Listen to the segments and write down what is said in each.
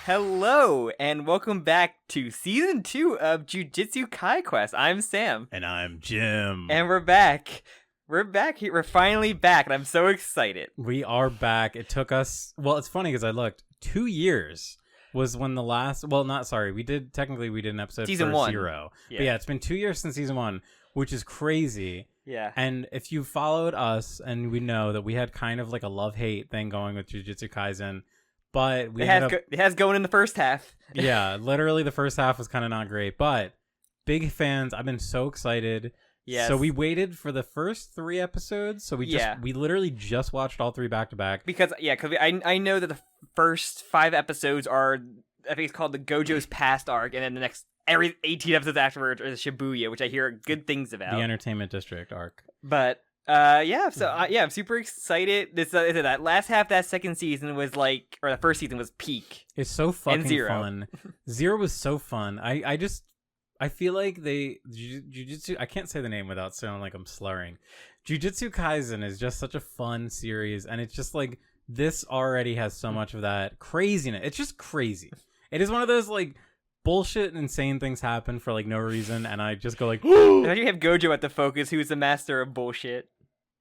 Hello, and welcome back to Season 2 of Jujutsu Kaisen. I'm Sam. And I'm Jim. And we're back. We're back here. We're finally back, and I'm so excited. We are back. It took us... Well, it's funny because I looked. 2 years was when the last... Well, not sorry. We did an episode Season for 1. 0. Yeah. But yeah, it's been 2 years since Season 1, which is crazy. Yeah. And if you followed us, and we know that we had kind of like a love-hate thing going with Jujutsu Kaisen, but we it has going in the first half. Yeah, literally the first half was kind of not great, but big fans. I've been so excited. Yes. So we waited for the first 3 episodes. So we literally just watched all 3 back to back. Because I know that the first 5 episodes are, I think it's called the Gojo's past arc, and then the next every 18 episodes afterwards are the Shibuya, which I hear good things about. The Entertainment District arc. But I'm super excited. That last half of that second season was like, or the first season was peak. It's so fucking 0. fun. 0 was so fun. I feel like Jujutsu, I can't say the name without sounding like I'm slurring. Jujutsu Kaisen is just such a fun series, and it's just like, this already has so much of that craziness. It's just crazy. It is one of those like bullshit, insane things happen for like no reason, and I just go like, now you have Gojo at the focus, who's the master of bullshit.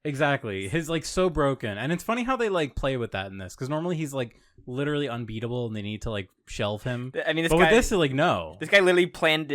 Exactly. His like so broken. And it's funny how they like play with that in this, because normally he's like literally unbeatable and they need to like shelve him. I mean, with this, like, no. This guy literally planned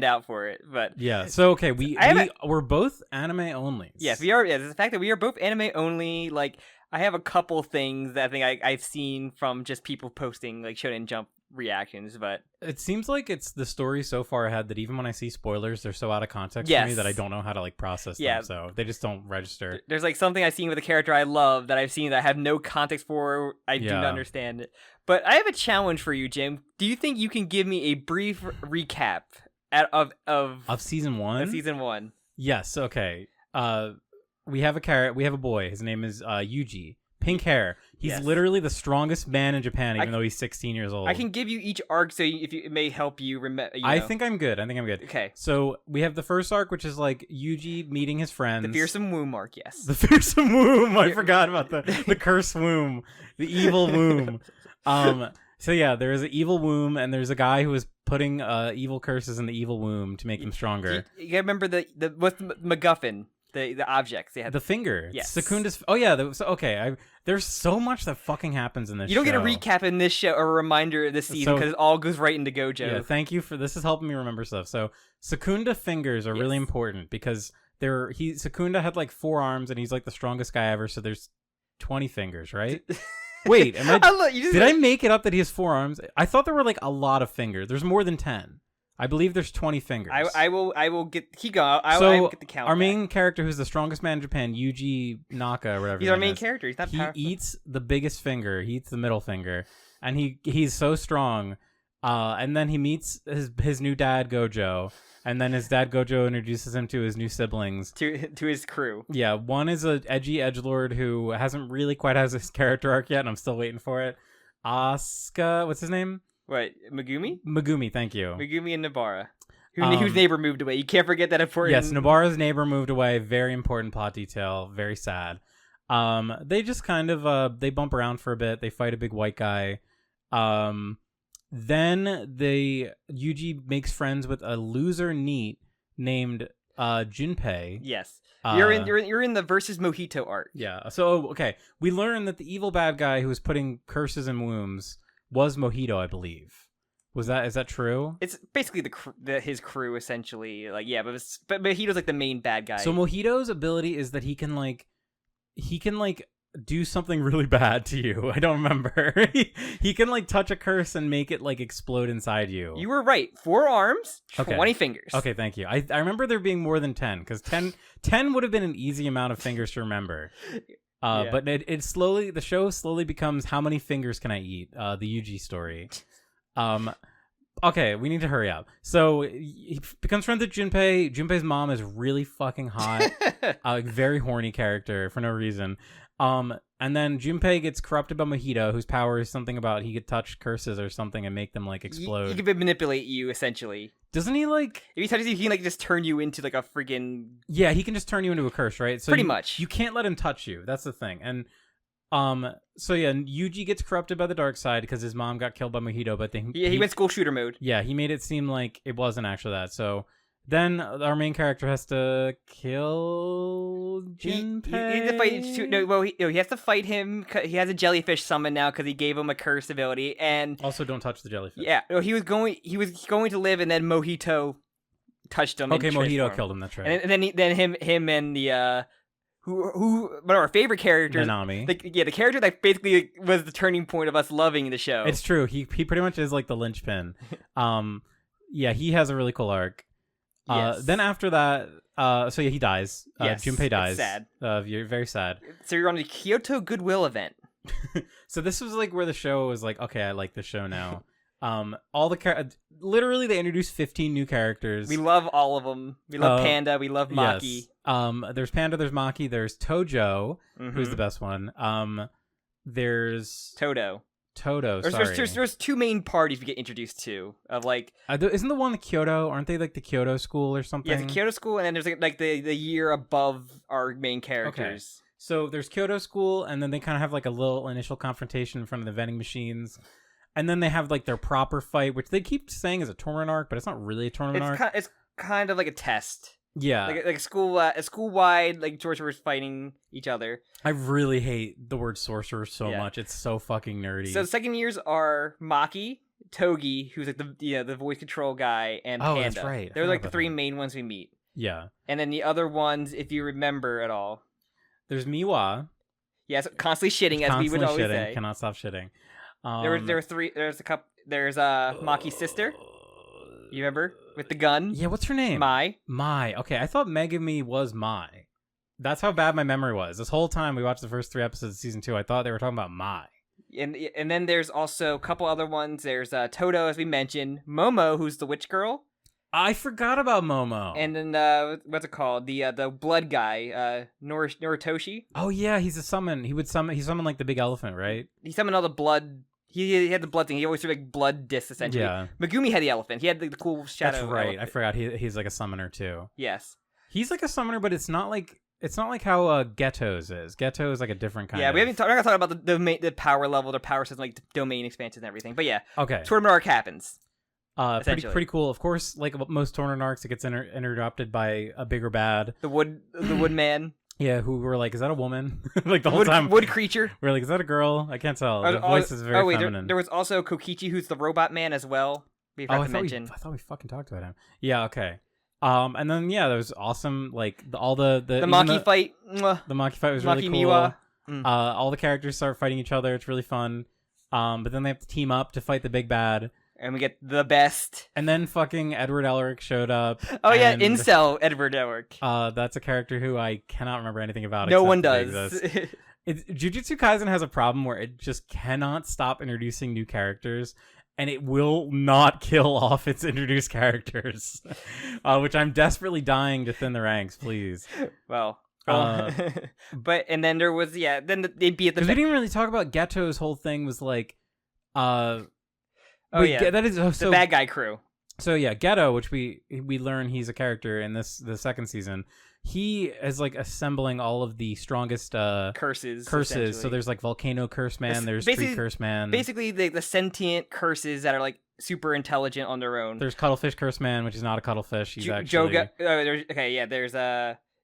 out for it. But yeah. So okay, we're both anime only. Yes, we are. Yeah, the fact that we are both anime only. Like, I have a couple things that I think I've seen from just people posting like Shonen Jump reactions, but it seems like it's the story so far ahead that even when I see spoilers, they're so out of context for me that I don't know how to like process them, so they just don't register. There's like something I've seen with a character I love that I've seen that I have no context for. I do not understand it. But I have a challenge for you, Jim. Do you think you can give me a brief recap of season 1? Of season 1. Yes. Okay. We have a boy. His name is Yuji. Pink hair. He's literally the strongest man in Japan, even though he's 16 years old. I can give you each arc, so it may help you remember. I think I'm good. Okay. So we have the first arc, which is like Yuji meeting his friends. The fearsome womb arc, yes. The fearsome womb. I forgot about the cursed womb, the evil womb. So yeah, there is an evil womb, and there's a guy who is putting evil curses in the evil womb to make them stronger. You remember what's the MacGuffin? The objects they had. The finger. Yes. Secunda's. Oh yeah. Okay. There's so much that fucking happens in this show. You don't get a recap in this show or a reminder of this season because it all goes right into Gojo. Yeah. Thank you for this. Is helping me remember stuff. So Secunda fingers are really important because Secunda had like 4 arms and he's like the strongest guy ever. So there's 20 fingers, right? Wait, did I make it up that he has 4 arms? I thought there were like a lot of fingers. There's more than 10. I believe there's 20 fingers. I will get keep going. I will get the count. Our main character, who's the strongest man in Japan, Yuji Naka or whatever. He's our main character. He's not powerful. He eats the biggest finger. He eats the middle finger, and he's so strong. And then he meets his new dad Gojo, and then his dad Gojo introduces him to his new siblings, to his crew. Yeah, one is a edgy edgelord who hasn't really quite has his character arc yet, and I'm still waiting for it. Asuka, what's his name? What, Megumi? Megumi, thank you. Megumi and Nobara, whose neighbor moved away. You can't forget that important. Yes, Nobara's neighbor moved away. Very important plot detail. Very sad. They just kind of they bump around for a bit. They fight a big white guy. Then Yuji makes friends with a loser NEET named Junpei. Yes. You're in the versus Mojito arc. Yeah. So okay, we learn that the evil bad guy who was putting curses in wombs was Mojito, I believe. Is that true? It's basically his crew essentially. Like, yeah, but Mojito's like the main bad guy. So Mojito's ability is that he can do something really bad to you. I don't remember. he can like touch a curse and make it like explode inside you. You were right. 4 arms, 20 fingers. Okay, thank you. I remember there being more than 10 because 10 would have been an easy amount of fingers to remember. But the show slowly becomes how many fingers can I eat? The Yuji story. Okay, we need to hurry up. So he becomes friends with Junpei. Junpei's mom is really fucking hot. Very horny character for no reason. And then Junpei gets corrupted by Mojito, whose power is something about he could touch curses or something and make them like explode. He can manipulate you essentially. Doesn't he like? If he touches you, he can like just turn you into like a freaking. Yeah, he can just turn you into a curse, right? So pretty much. You can't let him touch you. That's the thing. And So yeah, Yuji gets corrupted by the dark side because his mom got killed by Mojito, but then he went school shooter mode. Yeah, he made it seem like it wasn't actually that. So then our main character has to kill Jinpei. He has to fight. He has to fight him. He has a jellyfish summon now because he gave him a curse ability, and also don't touch the jellyfish. Yeah, he was going to live, and then Mojito touched him. Okay, Mojito killed him. That's right. And then him and the who one of our favorite characters, Nanami. The character that basically was the turning point of us loving the show. It's true. He pretty much is like the linchpin. Yeah, he has a really cool arc. Yes. Then after that, so yeah, he dies. Yes, Junpei dies. It's sad. You're very sad. So you're on the Kyoto Goodwill event. So this was like where the show was like, okay, I like the show now. All the literally they introduced 15 new characters. We love all of them. We love Panda. We love Maki. Yes. There's Panda. There's Maki. There's Tojo, who's the best one. There's Todo. Sorry. There's two main parties we get introduced to of like. Isn't the one the Kyoto? Aren't they like the Kyoto school or something? Yeah, the Kyoto school, and then there's like the year above our main characters. Okay. So there's Kyoto school, and then they kind of have like a little initial confrontation in front of the vending machines. And then they have like their proper fight, which they keep saying is a tournament arc, but it's not really a tournament arc. It's kind of like a test. Yeah, like a school-wide like sorcerers fighting each other. I really hate the word sorcerer so much. It's so fucking nerdy. So the second years are Maki, Togi, who's like the voice control guy, and Panda. Oh, that's right. They're like the three main ones we meet. Yeah. And then the other ones, if you remember at all, there's Miwa. Yes, constantly shitting, as we would always say. Cannot stop shitting. There were three. There's a couple. There's Maki's sister. You remember with the gun? Yeah, what's her name? Mai. Okay, I thought Megami was Mai. That's how bad my memory was. This whole time we watched the first 3 episodes of season 2, I thought they were talking about Mai. And then there's also a couple other ones. There's Toto, as we mentioned. Momo, who's the witch girl. I forgot about Momo. And then what's it called? The blood guy, Noritoshi. Oh yeah, he's a summon. He summoned like the big elephant, right? He summoned all the blood. He had the blood thing. He always threw like blood discs essentially. Yeah. Megumi had the elephant. He had the cool shadow. That's right. Elephant. I forgot. He's like a summoner too. Yes. He's like a summoner, but it's not like how Ghetto's is. Ghetto is like a different kind. Yeah, of... we're not gonna talk about the power level, the power system, like the domain expansion and everything. But yeah. Okay. Tournament arc happens. Pretty cool. Of course, like most tournament arcs, it gets interrupted by a bigger bad. The woodman. Yeah, who were like, is that a woman? Like the whole time. Wood creature. We're like, is that a girl? I can't tell. The voice is very feminine. There was also Kokichi, who's the robot man as well. I thought we fucking talked about him. Yeah, okay. And then there was awesome like all the Maki fight. The Maki fight was really cool. Miwa. All the characters start fighting each other. It's really fun. But then they have to team up to fight the big bad. And we get the best. And then fucking Edward Elric showed up. Oh yeah, incel Edward Elric. That's a character who I cannot remember anything about. No one does. Jujutsu Kaisen has a problem where it just cannot stop introducing new characters, and it will not kill off its introduced characters, which I'm desperately dying to thin the ranks, please. Well. But and then there was then they'd be at the. Because we didn't really talk about Ghetto's whole thing was like, that is so the bad guy crew. So yeah, Ghetto, which we learn he's a character in the second season. He is like assembling all of the strongest curses. So there's like volcano curse man, there's tree curse man. Basically the sentient curses that are like super intelligent on their own. There's cuttlefish curse man, which is not a cuttlefish. He's actually there's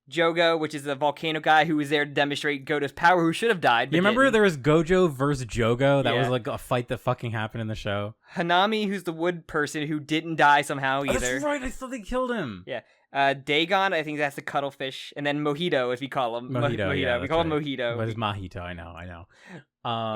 Jogo, which is the volcano guy who was there to demonstrate Goto's power, who should have died. You remember there was Gojo versus Jogo? That was like a fight that fucking happened in the show. Hanami, who's the wood person who didn't die somehow either. That's right, I thought they killed him. Yeah. Dagon, I think that's the cuttlefish, and then Mojito, if you call him. Mojito. Yeah, we call him Mojito. But it's Mahito, I know.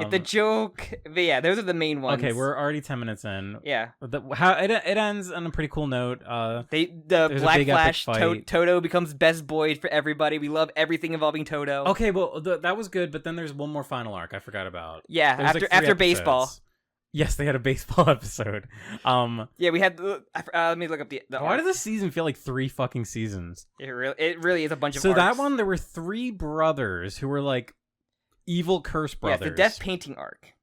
It's a joke, but yeah, those are the main ones. Okay, we're already 10 minutes in. Yeah. How it ends on a pretty cool note. The Black Flash Toto becomes best boy for everybody. We love everything involving Toto. Okay, well that was good, but then there's one more final arc I forgot about. Yeah, after baseball. Yes, they had a baseball episode. Yeah, we had. Let me look up the. Why does this season feel like 3 fucking seasons? It really is a bunch of. So arcs. that one, there were 3 brothers who were like evil curse brothers. Yeah, the death painting arc.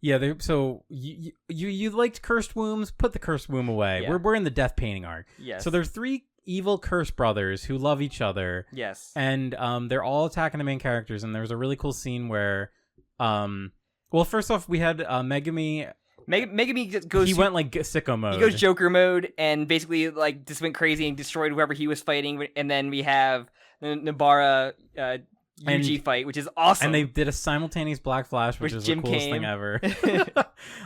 Yeah, so you liked cursed wombs? Put the cursed womb away. Yeah. We're in the death painting arc. Yes. So there's 3 evil curse brothers who love each other. Yes. And they're all attacking the main characters. And there was a really cool scene where Well, first off, we had Megumi. Megumi just goes. He went like sicko mode. He goes Joker mode and basically like just went crazy and destroyed whoever he was fighting. And then we have the Nobara Yuji fight, which is awesome. And they did a simultaneous Black Flash, which is the coolest thing ever.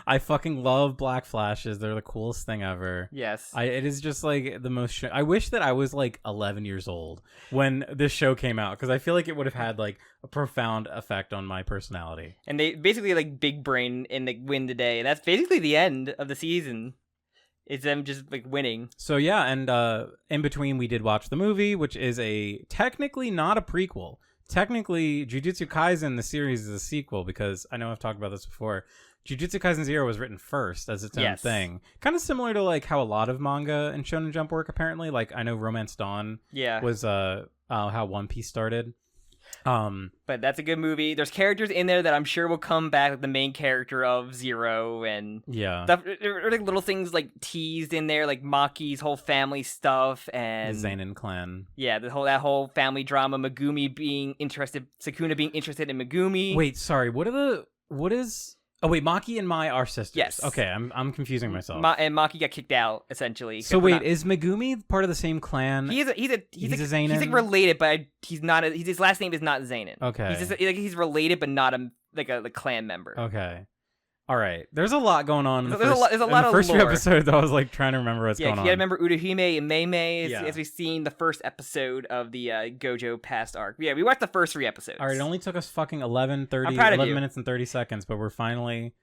I fucking love Black Flashes. They're the coolest thing ever. Yes. It is just like the most... I wish that I was like 11 years old when this show came out, because I feel like it would have had like a profound effect on my personality. And they basically like big brain and like win the day. And that's basically the end of the season. It's them just like winning. So yeah, and in between we did watch the movie, which is technically not a prequel. Technically, Jujutsu Kaisen, the series, is a sequel, because I know I've talked about this before. Jujutsu Kaisen 0 was written first as its own thing. Kind of similar to like how a lot of manga and Shonen Jump work, apparently. Like, I know Romance Dawn was how One Piece started. But that's a good movie. There's characters in there that I'm sure will come back, like the main character of Zero and stuff. There are like little things like teased in there, like Maki's whole family stuff and the Zenin clan. Yeah, that whole family drama. Megumi being interested, Sukuna being interested in Megumi. Wait, sorry. What is? Oh wait, Maki and Mai are sisters. Yes. Okay, I'm confusing myself. And Maki got kicked out essentially. So wait, is Megumi part of the same clan? He's a Zenin. He's like related, but he's not. His last name is not Zenin. Okay. He's just he's related, but not a clan member. Okay. All right. There's a lot going on. There's a lot of the first lore. few episodes, I was like trying to remember what's going on. Yeah, you gotta remember Urahime and Mei as we've seen the first episode of the Gojo past arc. Yeah, we watched the first 3 episodes. All right, it only took us fucking 11 minutes and 30 seconds, but we're finally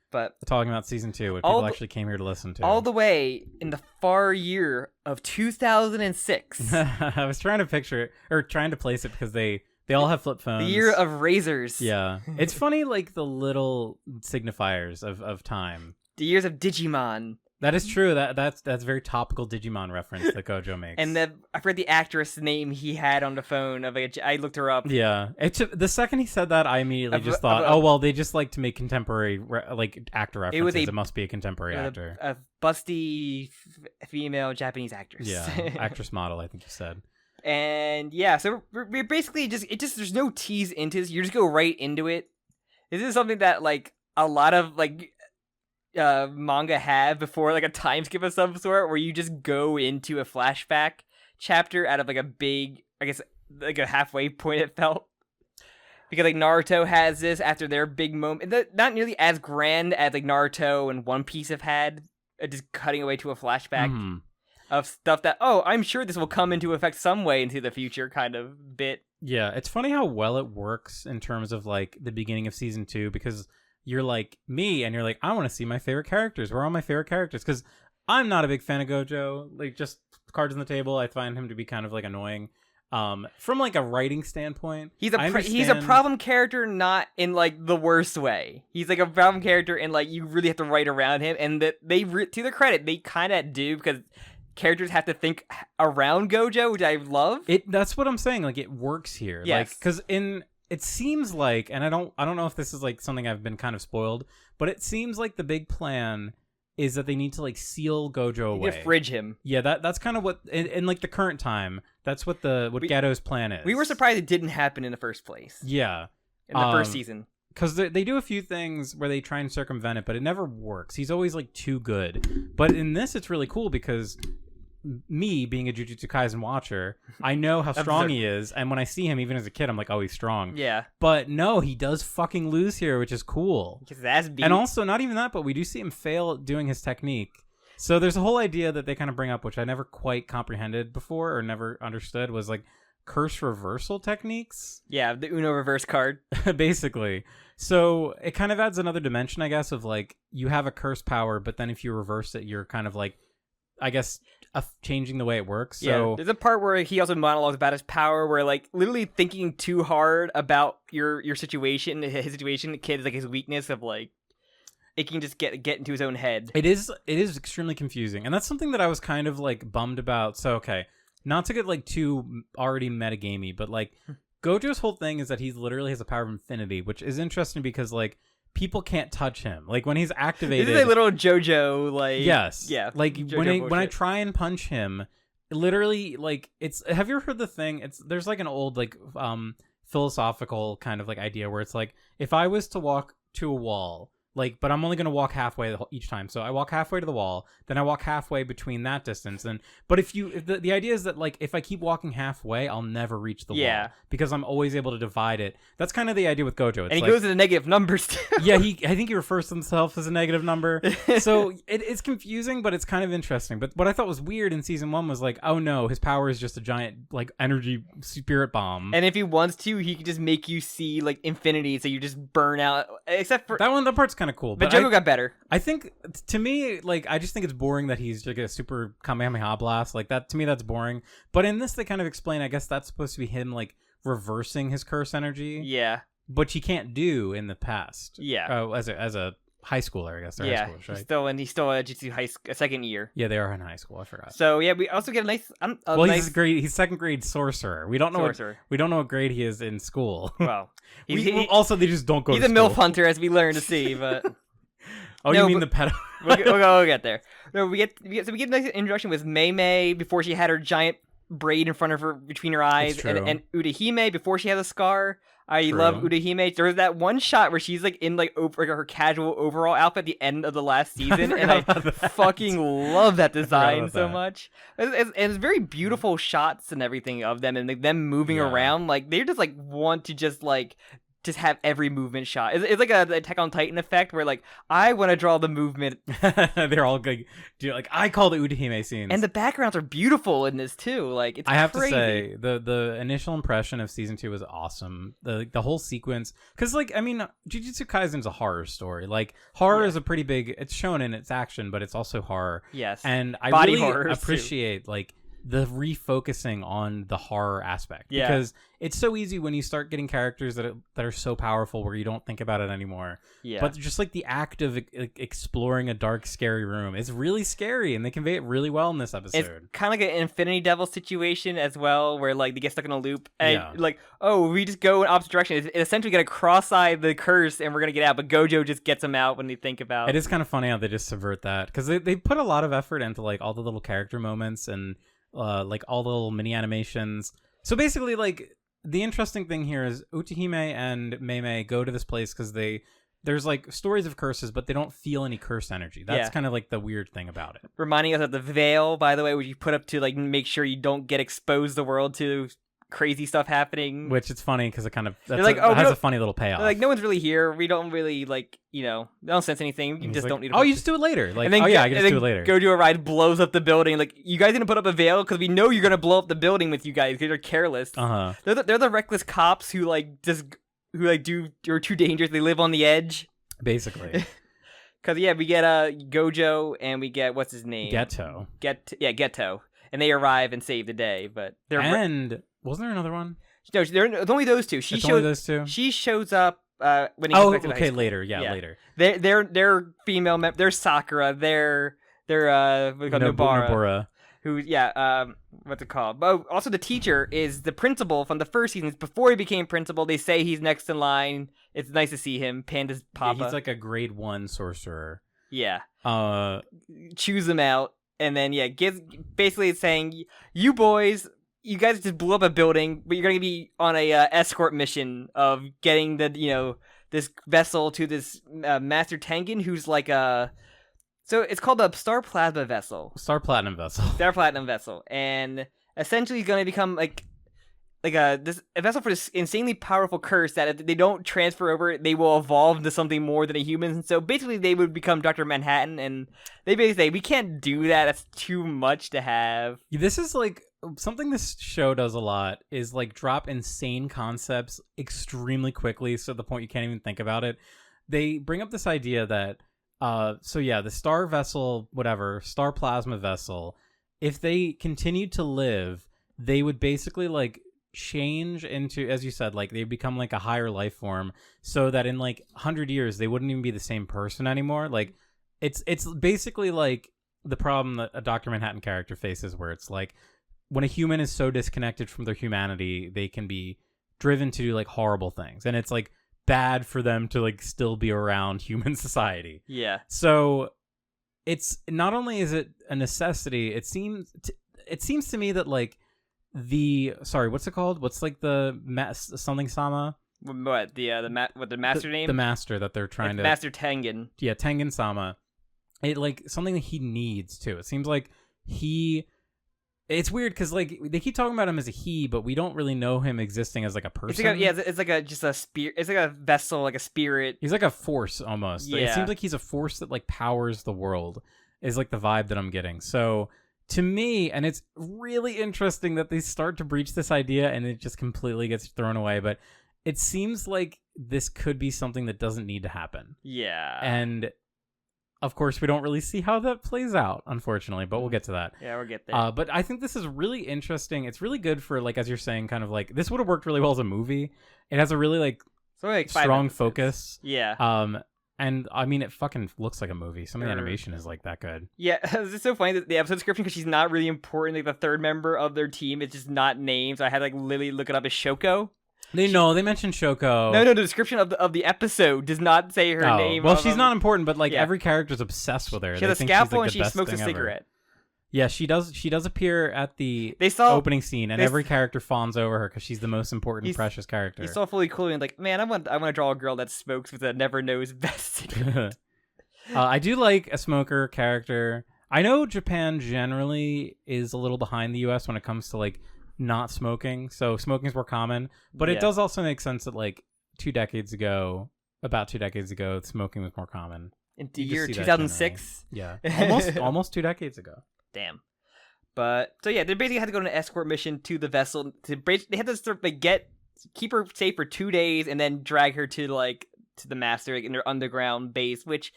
talking about season 2, which people actually came here to listen to. All the way in the far year of 2006. I was trying to picture it, or trying to place it, because they all have flip phones. The year of razors. Yeah. It's funny, like, the little signifiers of time. The years of Digimon. That is true. That's very topical Digimon reference that Gojo makes. And I forget the actress name he had on the phone. I looked her up. Yeah. The second he said that, I immediately just thought, oh, well, they just like to make contemporary actor references. It must be a contemporary actor. A busty female Japanese actress. Yeah. Actress model, I think you said. And yeah, so we're basically there's no tease into this. You just go right into it. This is something that like a lot of like manga have before, like a time skip of some sort, where you just go into a flashback chapter out of like a big, I guess like a halfway point it felt. Because like Naruto has this after their big moment, not nearly as grand as like Naruto and One Piece have had, just cutting away to a flashback. Mm-hmm. Of stuff that, I'm sure this will come into effect some way into the future kind of bit. Yeah, it's funny how well it works in terms of like the beginning of season 2, because you're like me and you're like, I want to see my favorite characters. Where are all my favorite characters? Because I'm not a big fan of Gojo. Like, just cards on the table, I find him to be kind of like annoying. From like a writing standpoint, he's a problem character, not in like the worst way. He's like a problem character, and like you really have to write around him. And that to their credit, they kind of do, because characters have to think around Gojo, which I love. That's what I'm saying. Like, it works here. Yes. Like, because it seems like, and I don't know if this is like something I've been kind of spoiled, but it seems like the big plan is that they need to like seal Gojo away. To fridge him. Yeah, that's kind of what in like the current time. That's what Gato's plan is. We were surprised it didn't happen in the first place. Yeah, in the first season. Because they do a few things where they try and circumvent it, but it never works. He's always like too good. But in this, it's really cool because me being a Jujutsu Kaisen watcher, I know how strong he is, and when I see him, even as a kid, I'm like, oh, he's strong. Yeah. But no, he does fucking lose here, which is cool. Because that's beat. And also, not even that, but we do see him fail doing his technique. So there's a whole idea that they kind of bring up, which I never quite comprehended before or never understood, was like curse reversal techniques. Yeah, the Uno reverse card. Basically. So it kind of adds another dimension, I guess, of like you have a curse power, but then if you reverse it, you're kind of like, I guess, changing the way it works. So yeah, there's a part where he also monologues about his power, where like literally thinking too hard about your situation, his situation, the kid is like his weakness of like it can just get into his own head. It is extremely confusing, and that's something that I was kind of like bummed about. So okay, not to get like too already metagamey, but like Gojo's whole thing is that he literally has a power of infinity, which is interesting because like people can't touch him. Like when he's activated, this is a little JoJo like. Yes, yeah. Like when I try and punch him, literally like it's. Have you ever heard the thing? There's like an old like philosophical kind of like idea where it's like if I was to walk to a wall. Like, but I'm only going to walk halfway each time. So I walk halfway to the wall, then I walk halfway between that distance. But if the idea is that, like, if I keep walking halfway, I'll never reach the wall because I'm always able to divide it. That's kind of the idea with Gojo. It's and he goes to the negative numbers too. Yeah, I think he refers to himself as a negative number. So it's confusing, but it's kind of interesting. But what I thought was weird in season 1 was like, oh no, his power is just a giant like energy spirit bomb. And if he wants to, he can just make you see like infinity, so you just burn out. Except for that part's kind of cool. But Joko got better. I think, to me, like, I just think it's boring that he's like a super Kamehameha blast. Like, that, to me, that's boring. But in this, they kind of explain, I guess that's supposed to be him, like, reversing his curse energy. Yeah. Which he can't do in the past. Yeah. As a high schooler, I guess. They're high schoolers, right? He's still a Jujutsu second year. Yeah, they are in high school. I forgot. So yeah, we also get a nice. He's second grade sorcerer. We don't know what grade he is in school. Well, also they just don't go. He's to a school. MILF hunter, as we learn to see. But oh, no, you mean the pedo? we'll get there. No, we get a nice introduction with Mei before she had her giant braid in front of her between her eyes, and Urahime before she had a scar. I love Urahime. There was that one shot where she's like in like her casual overall outfit at the end of the last season, and I fucking love that design so much. And it's very beautiful shots and everything of them, and like, them moving around. Like they just like want to just have every movement shot. It's like a Attack on Titan effect where like I want to draw the movement. They're all like I call the Urahime scenes, and the backgrounds are beautiful in this too. Like it's I have crazy. to say the initial impression of season 2 was awesome. The whole sequence, because like I mean Jujutsu Kaisen's a horror story. Like horror is a pretty big. It's shown in its action, but it's also horror. Yes, and I Body really appreciate like the refocusing on the horror aspect because it's so easy when you start getting characters that are so powerful where you don't think about it anymore. But just like the act of exploring a dark, scary room is really scary, and they convey it really well in this episode. It's kind of like an Infinity Devil situation as well, where like they get stuck in a loop and like, oh, we just go in opposite direction. It's essentially gonna cross-eye the curse and we're gonna get out, but Gojo just gets them out when they think about. It is kind of funny how they just subvert that because they put a lot of effort into like all the little character moments and like all the little mini animations. So basically, like the interesting thing here is Utahime and Mei go to this place because there's like stories of curses, but they don't feel any curse energy. That's kind of like the weird thing about it. Reminding us of the veil, by the way, which you put up to like make sure you don't get exposed the world to crazy stuff happening. Which it's funny because it kind of has a funny little payoff. Like no one's really here. We don't really like don't sense anything. You just don't need. You just do it later. Like then, I can just do it later. Gojo arrives, blows up the building. Like you guys gonna put up a veil because we know you're gonna blow up the building with you guys because you're careless. They're the reckless cops who like are too dangerous. They live on the edge. Basically. Because we get Gojo and we get what's his name? Geto. Geto, and they arrive and save the day. But wasn't there another one? No, it's only those two. Only those two. She shows up when he gets back to the high school. Later. Yeah, later. They're female. They're Sakura. They're Nobara. Who what's it called? But also the teacher is the principal from the first season. Before he became principal, they say he's next in line. It's nice to see him. Panda's papa. Yeah, he's like a grade 1 sorcerer. Yeah. Choose him out, and then basically it's saying you boys. You guys just blew up a building, but you're going to be on a escort mission of getting this vessel to this Master Tengen, who's like a... So it's called the Star Plasma Vessel. Star Platinum Vessel. And essentially he's going to become a vessel for this insanely powerful curse that if they don't transfer over, they will evolve into something more than a human. So basically they would become Dr. Manhattan, and they basically say, we can't do that. That's too much to have. This is like... Something this show does a lot is like drop insane concepts extremely quickly, so to the point you can't even think about it. They bring up this idea that the star vessel, star plasma vessel, if they continued to live, they would basically like change into, as you said, like they become like a higher life form, so that in like 100 years they wouldn't even be the same person anymore. Like it's basically like the problem that a Dr. Manhattan character faces, where it's like when a human is so disconnected from their humanity, they can be driven to do like horrible things, and it's like bad for them to like still be around human society. Yeah. So it's not only is it a necessity, it seems to me that like what's it called? What's like the something sama? What the master name? The master that they're trying to Master Tengen. Yeah, Tengen Sama. It like something that he needs too. It seems like it's weird because like they keep talking about him as a he, but we don't really know him existing as like a person. It's like just a spirit. It's like a vessel, like a spirit. He's like a force almost. Yeah. It seems like he's a force that like powers the world. Is like the vibe that I'm getting. So to me, and it's really interesting that they start to breach this idea and it just completely gets thrown away. But it seems like this could be something that doesn't need to happen. Yeah. And of course, we don't really see how that plays out, unfortunately, but we'll get to that. Yeah, we'll get there. But I think this is really interesting. It's really good for, like, as you're saying, kind of like, this would have worked really well as a movie. It has a really, like strong focus. Yeah. And, I mean, it fucking looks like a movie. Some of the animation is, like, that good. Yeah, it's so funny that the episode description, because she's not really important, like, the third member of their team, it's just not named, so I had to, like, literally look it up as Shoko. They mentioned Shoko. No, the description of the episode does not say her name. Well, she's not important, but like every character's obsessed with her. She has a scalpel and she smokes a cigarette. Ever. Yeah, she does. She does appear at the opening scene, and every character fawns over her because she's the most important, precious character. He's so fully cool and like, man, I want to draw a girl that smokes with a never knows best cigarette. I do like a smoker character. I know Japan generally is a little behind the U.S. when it comes to like not smoking, so smoking is more common, but it does also make sense that like about 2 decades ago smoking was more common in the year 2006. Yeah, almost 2 decades ago. Damn. But so yeah, they basically had to go on an escort mission to the vessel they had to sort of like keep her safe for 2 days and then drag her to the master, like, in their underground base, which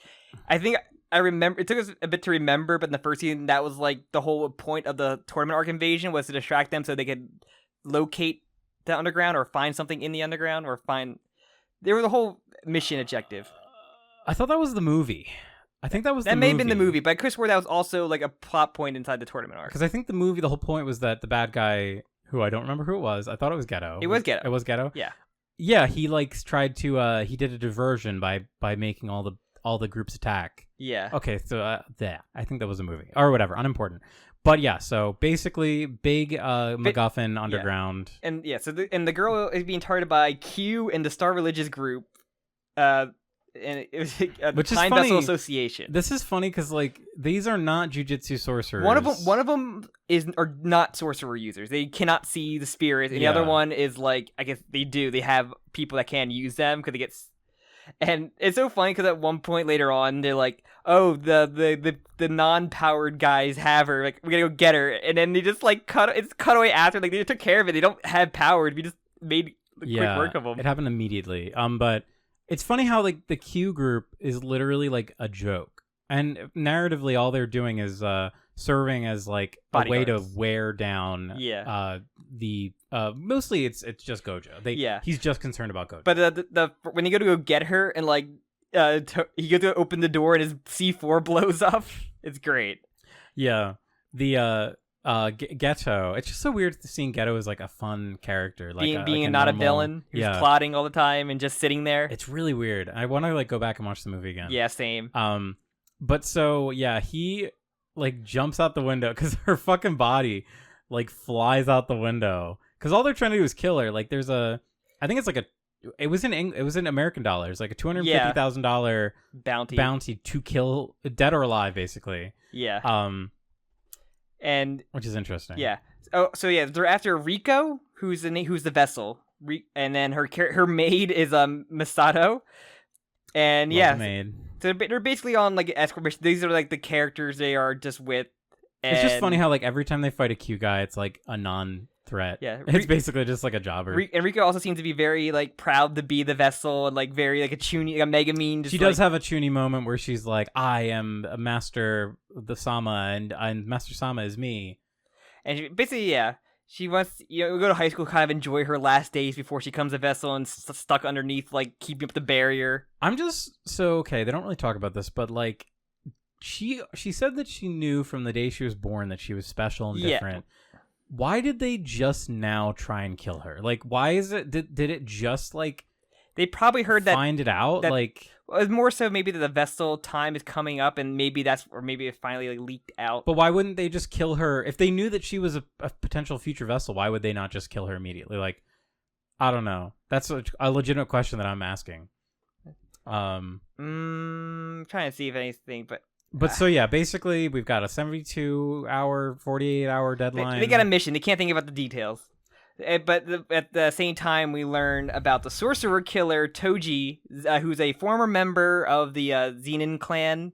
I think I remember. It took us a bit to remember, but in the first season, that was like the whole point of the tournament arc invasion was to distract them so they could locate the underground or find something in the underground or find. There was a whole mission objective. I thought that was the movie. I think that may have been the movie, but I could swear that was also like a plot point inside the tournament arc. Because I think the movie, the whole point was that the bad guy, who I don't remember who it was, I thought it was Geto. It was Geto. It was Geto. Yeah. Yeah, he like tried to. He did a diversion by making all the groups attack. Yeah. Okay, so I think that was a movie or whatever, unimportant. But yeah, so basically, big MacGuffin underground. Yeah. And yeah, so the girl is being targeted by Q and the Star Religious group, and it was the Time Vessel Association. This is funny because like these are not jujitsu sorcerers. One of them are not sorcerer users. They cannot see the spirits, and the other one is like, I guess they do. They have people that can use them because they get. And it's so funny because at one point later on, they're like, "Oh, the non-powered guys have her. Like, we gotta go get her." And then they just like cut away after. Like, they just took care of it. They don't have powered. We just made quick work of them. It happened immediately. But it's funny how like the Q group is literally like a joke, and narratively, all they're doing is serving as like a way to wear down. The mostly it's just Gojo. He's just concerned about Gojo. But when you go get her and like he goes to open the door and his C4 blows up. It's great. Yeah, the Geto. It's just so weird seeing Geto as like a fun character, like being not normal, a villain who's plotting all the time and just sitting there. It's really weird. I want to like go back and watch the movie again. Yeah, same. But so yeah, he like jumps out the window because her fucking body like flies out the window because all they're trying to do is kill her. Like there's I think it's like it was in American dollars, like a $250,000 bounty to kill dead or alive, basically. Yeah. And which is interesting. Yeah. Oh, so yeah, they're after Riko, who's the vessel, and then her maid is Masato, and maid. So they're basically on like an escort mission. These are like the characters they are just with. It's just funny how like every time they fight a Q guy, it's like a non-threat. Yeah, it's basically just like a jobber. And Riko also seems to be very like proud to be the vessel and like very like a Chuny, like a Megumin. She does have a Chuny moment where she's like, "I am a master, the Sama, and Master Sama is me." And basically, she wants go to high school, kind of enjoy her last days before she becomes a vessel and stuck underneath, like keeping up the barrier. I'm just okay. They don't really talk about this, but like. She said that she knew from the day she was born that she was special and different. Why did they just now try and kill her? Like, why is it? Did it just like they probably heard find it out? Like, well, it's more so maybe that the vessel time is coming up, and maybe maybe it finally like leaked out. But why wouldn't they just kill her if they knew that she was a potential future vessel? Why would they not just kill her immediately? Like, I don't know. That's a legitimate question that I'm asking. Trying to see if anything, but so yeah, basically we've got a 72-hour, 48-hour deadline. They got a mission. They can't think about the details. But at the same time, we learn about the sorcerer killer Toji, who's a former member of the Zenin clan,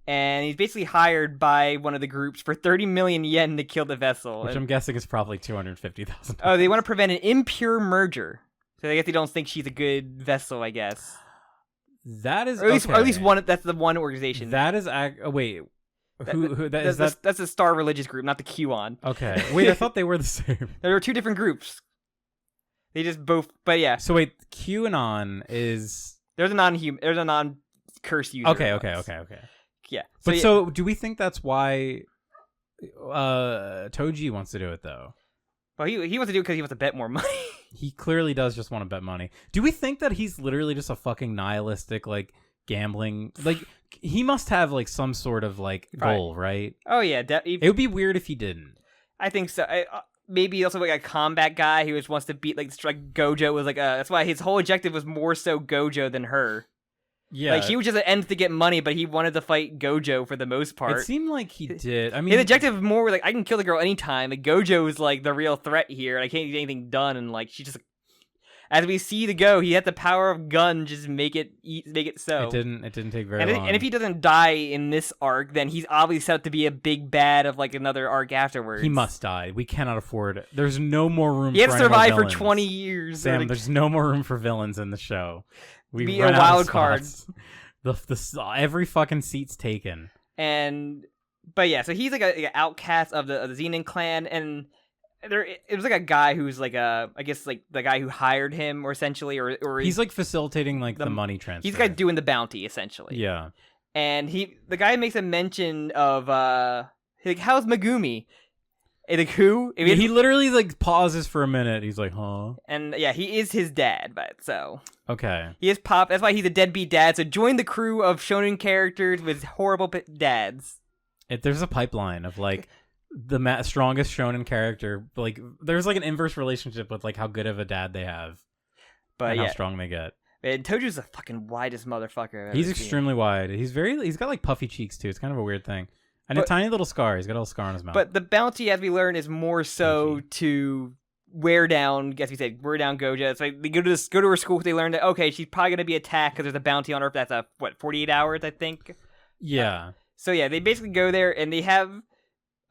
and he's basically hired by one of the groups for 30 million yen to kill the vessel. Which I'm guessing is probably 250,000. Oh, they want to prevent an impure merger. So I guess they don't think she's a good vessel, I guess. That is, or at least one. That's the one organization. That is, wait. That's a Star religious group, not the QAnon. Okay. Wait, I thought they were the same. There were two different groups. They just both, but yeah. So wait, QAnon is there's a non-curse user. Okay. Yeah. So do we think that's why Toji wants to do it though? Well, he wants to do it because he wants to bet more money. He clearly does just want to bet money. Do we think that he's literally just a fucking nihilistic, like, gambling? Like, he must have, like, some sort of, like, goal, right? Oh, yeah. It would be weird if he didn't. I think so. Maybe also, like, a combat guy who just wants to beat, like Gojo was, like, that's why his whole objective was more so Gojo than her. Yeah. Like, she was just an end to get money, but he wanted to fight Gojo for the most part. It seemed like he did. I mean, his objective was more like, I can kill the girl anytime. Like, Gojo is, like, the real threat here, and I can't get anything done, and, like, she just... As we see the go, he had the power of gun, just make it so. It didn't take very long. And if he doesn't die in this arc, then he's obviously set up to be a big bad of, like, another arc afterwards. He must die. We cannot afford it. There's no more room he for had to survive for 20 years. Sam, there's no more room for villains in the show. We be run a wild card. Every fucking seat's taken. But yeah, so he's like an outcast of the Zenin clan, and it was like a guy who's like I guess like the guy who hired him, or essentially, or he's like facilitating like the money transfer. He's the guy doing the bounty essentially. Yeah, and the guy makes a mention of like, how's Megumi? Like, who? I mean, he literally like pauses for a minute. He's like, huh? And yeah, he is his dad, but so okay. He is Pop. That's why he's a deadbeat dad. So join the crew of shonen characters with horrible dads. There's a pipeline of like the strongest shonen character. Like there's like an inverse relationship with like how good of a dad they have, and how strong they get. And Tojo's the fucking widest motherfucker. He's extremely wide. He's got like puffy cheeks too. It's kind of a weird thing. And a tiny little scar. He's got a little scar on his mouth. But the bounty, as we learn, is more so to wear down, wear down Gojo. It's like they go to her school. They learn that, okay, she's probably going to be attacked because there's a bounty on her. That's 48 hours, I think? Yeah. So yeah, they basically go there and they have,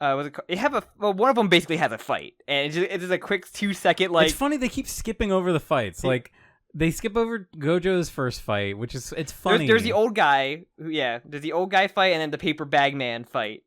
one of them basically has a fight. And it's just a quick 2-second, like... It's funny, they keep skipping over the fights. Like... They skip over Gojo's first fight, which is it's funny. There's the old guy, there's the old guy fight, and then the paper bag man fight.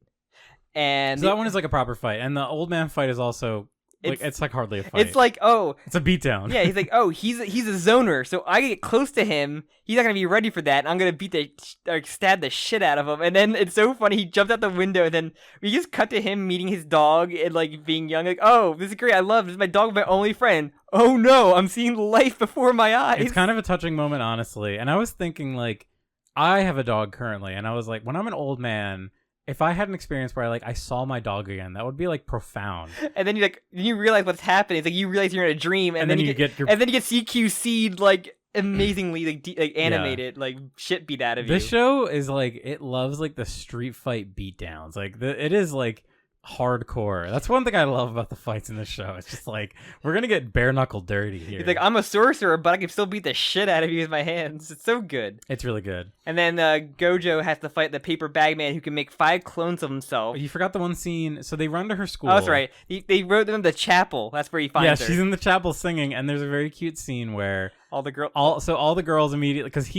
And so that one is like a proper fight, and the old man fight is also like it's like hardly a fight. It's like it's a beatdown. Yeah, he's like he's a zoner, so I get close to him. He's not gonna be ready for that, and I'm gonna stab the shit out of him. And then it's so funny. He jumped out the window, and then we just cut to him meeting his dog and like being young. Like, oh, this is great. I love this. Is my dog, my only friend. Oh no, I'm seeing life before my eyes. It's kind of a touching moment, honestly. And I was thinking, like, I have a dog currently, and I was like, when I'm an old man, if I had an experience where I saw my dog again, that would be like profound. And then you realize what's happening. It's like you realize you're in a dream, and then you get CQC'd like amazingly like animated, like shit beat out of you. This show is like it loves like the street fight beatdowns. Like it is like hardcore. That's one thing I love about the fights in this show. It's just like we're gonna get bare knuckle dirty here. It's like I'm a sorcerer, but I can still beat the shit out of you with my hands. It's so good. It's really good. And then Gojo has to fight the paper bag man who can make 5 clones of himself. You forgot the one scene. So they run to her school. Oh, that's right. They wrote them the chapel. That's where he finds her. Yeah, she's in the chapel singing, and there's a very cute scene where all the girls immediately, because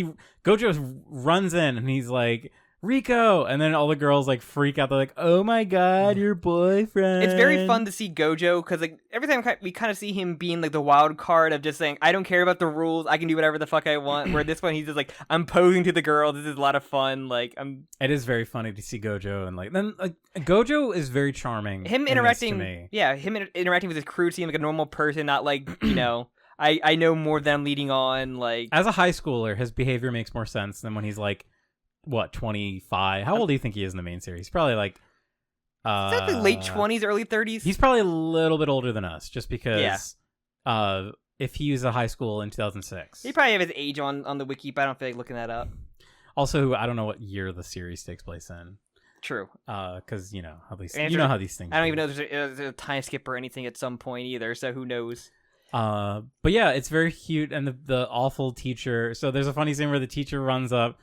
Gojo runs in and he's like, Rico, and then all the girls like freak out. They're like, "Oh my god, your boyfriend!" It's very fun to see Gojo because like every time we kind of see him being like the wild card of just saying, "I don't care about the rules. I can do whatever the fuck I want." Where this one, he's just like, "I'm posing to the girl. This is a lot of fun." Like It is very funny to see Gojo, and then Gojo is very charming. Him interacting with his crew seems like a normal person, not like I know more than I'm leading on. Like as a high schooler, his behavior makes more sense than when he's like. What, 25? How old do you think he is in the main series? He's probably like late 20s, early 30s. He's probably a little bit older than us, just because if he was a high school in 2006. He probably have his age on the wiki, but I don't feel like looking that up. Also, I don't know what year the series takes place in. True. Because how these how these things. I don't even know there's a time skip or anything at some point either. So who knows? But yeah, it's very cute, and the awful teacher. So there's a funny scene where the teacher runs up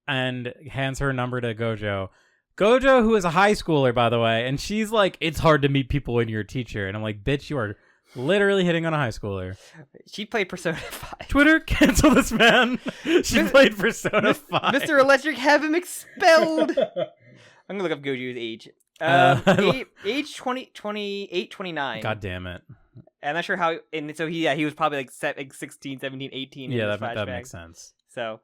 and hands her number to Gojo. Gojo, who is a high schooler, by the way, and she's like, "It's hard to meet people when you're a teacher," and I'm like, "Bitch, you are literally hitting on a high schooler." She played Persona 5. Twitter, cancel this man. She played Persona 5. Mr. Electric, have him expelled. I'm gonna look up Gojo's age. Age 28, 29. God damn it. I'm not sure how. And so he was probably like 16, 17, 18. Yeah, in that makes sense. So,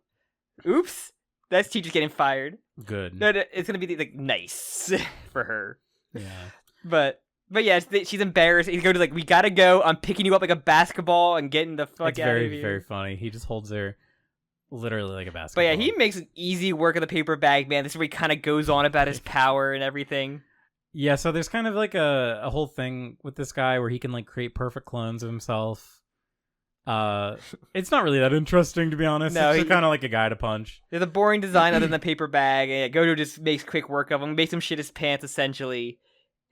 oops, that teacher's getting fired. Good. No, it's gonna be like nice for her. Yeah. But yeah, she's embarrassed. He's going to like, we gotta go. I'm picking you up like a basketball and getting the fuck out of here. It's very funny. He just holds her literally like a basketball. But yeah, he makes easy work of the paper bag man. This is where he kind of goes on about his power and everything. Yeah, so there's kind of like a whole thing with this guy where he can like create perfect clones of himself. It's not really that interesting, to be honest. No, it's just kind of like a guy to punch. There's a boring design other than the paper bag. And Gojo just makes quick work of him, makes him shit his pants essentially,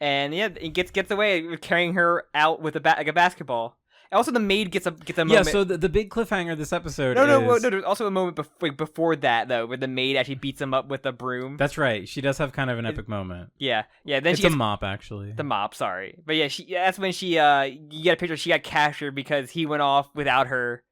and yeah, he gets away with carrying her out with like a basketball. Also, the maid gets a moment. Yeah, so the big cliffhanger this episode No, there's also a moment before that, though, where the maid actually beats him up with a broom. That's right. She does have kind of an epic moment. Yeah. Then it's a mop, actually. The mop, sorry. But yeah, that's when she, you get a picture, she got captured because he went off without her.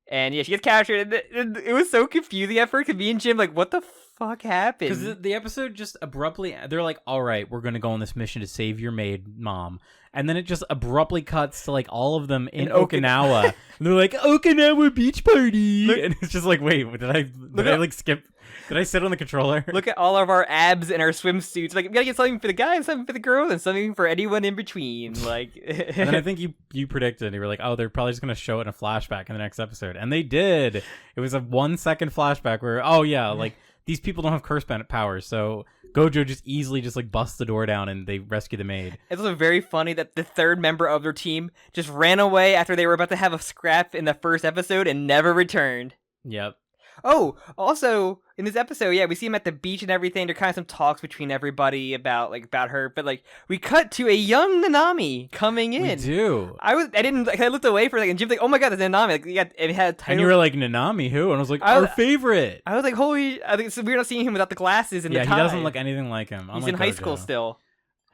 And yeah, she gets captured. And it was so confusing at first, because me and Jim, like, what the fuck happened? Because the episode just abruptly, they're like, all right, we're going to go on this mission to save your maid, Mom. And then it just abruptly cuts to like all of them in Okinawa. And they're like, Okinawa beach party. And it's just like, wait, did I like skip? Did I sit on the controller? Look at all of our abs and our swimsuits. Like, we gotta get something for the guys, something for the girls, and something for anyone in between. Like, and then I think you predicted, you were like, oh, they're probably just gonna show it in a flashback in the next episode, and they did. It was a 1 second flashback where, oh yeah, like these people don't have curse powers, so Gojo just easily just like busts the door down and they rescue the maid. It's also very funny that the third member of their team just ran away after they were about to have a scrap in the first episode and never returned. Yep. Oh, also in this episode, yeah, we see him at the beach and everything. There are kind of some talks between everybody about her, but like we cut to a young Nanami coming in. We do. I looked away for a second. And Jim's like, "Oh my god, that's Nanami!" Like, it had a title. And you were like, "Nanami, who?" And I was like, "Our favorite." I was like, "Holy!" I think we're not seeing him without the glasses and the tie. Yeah, he doesn't look anything like him. He's in high school still.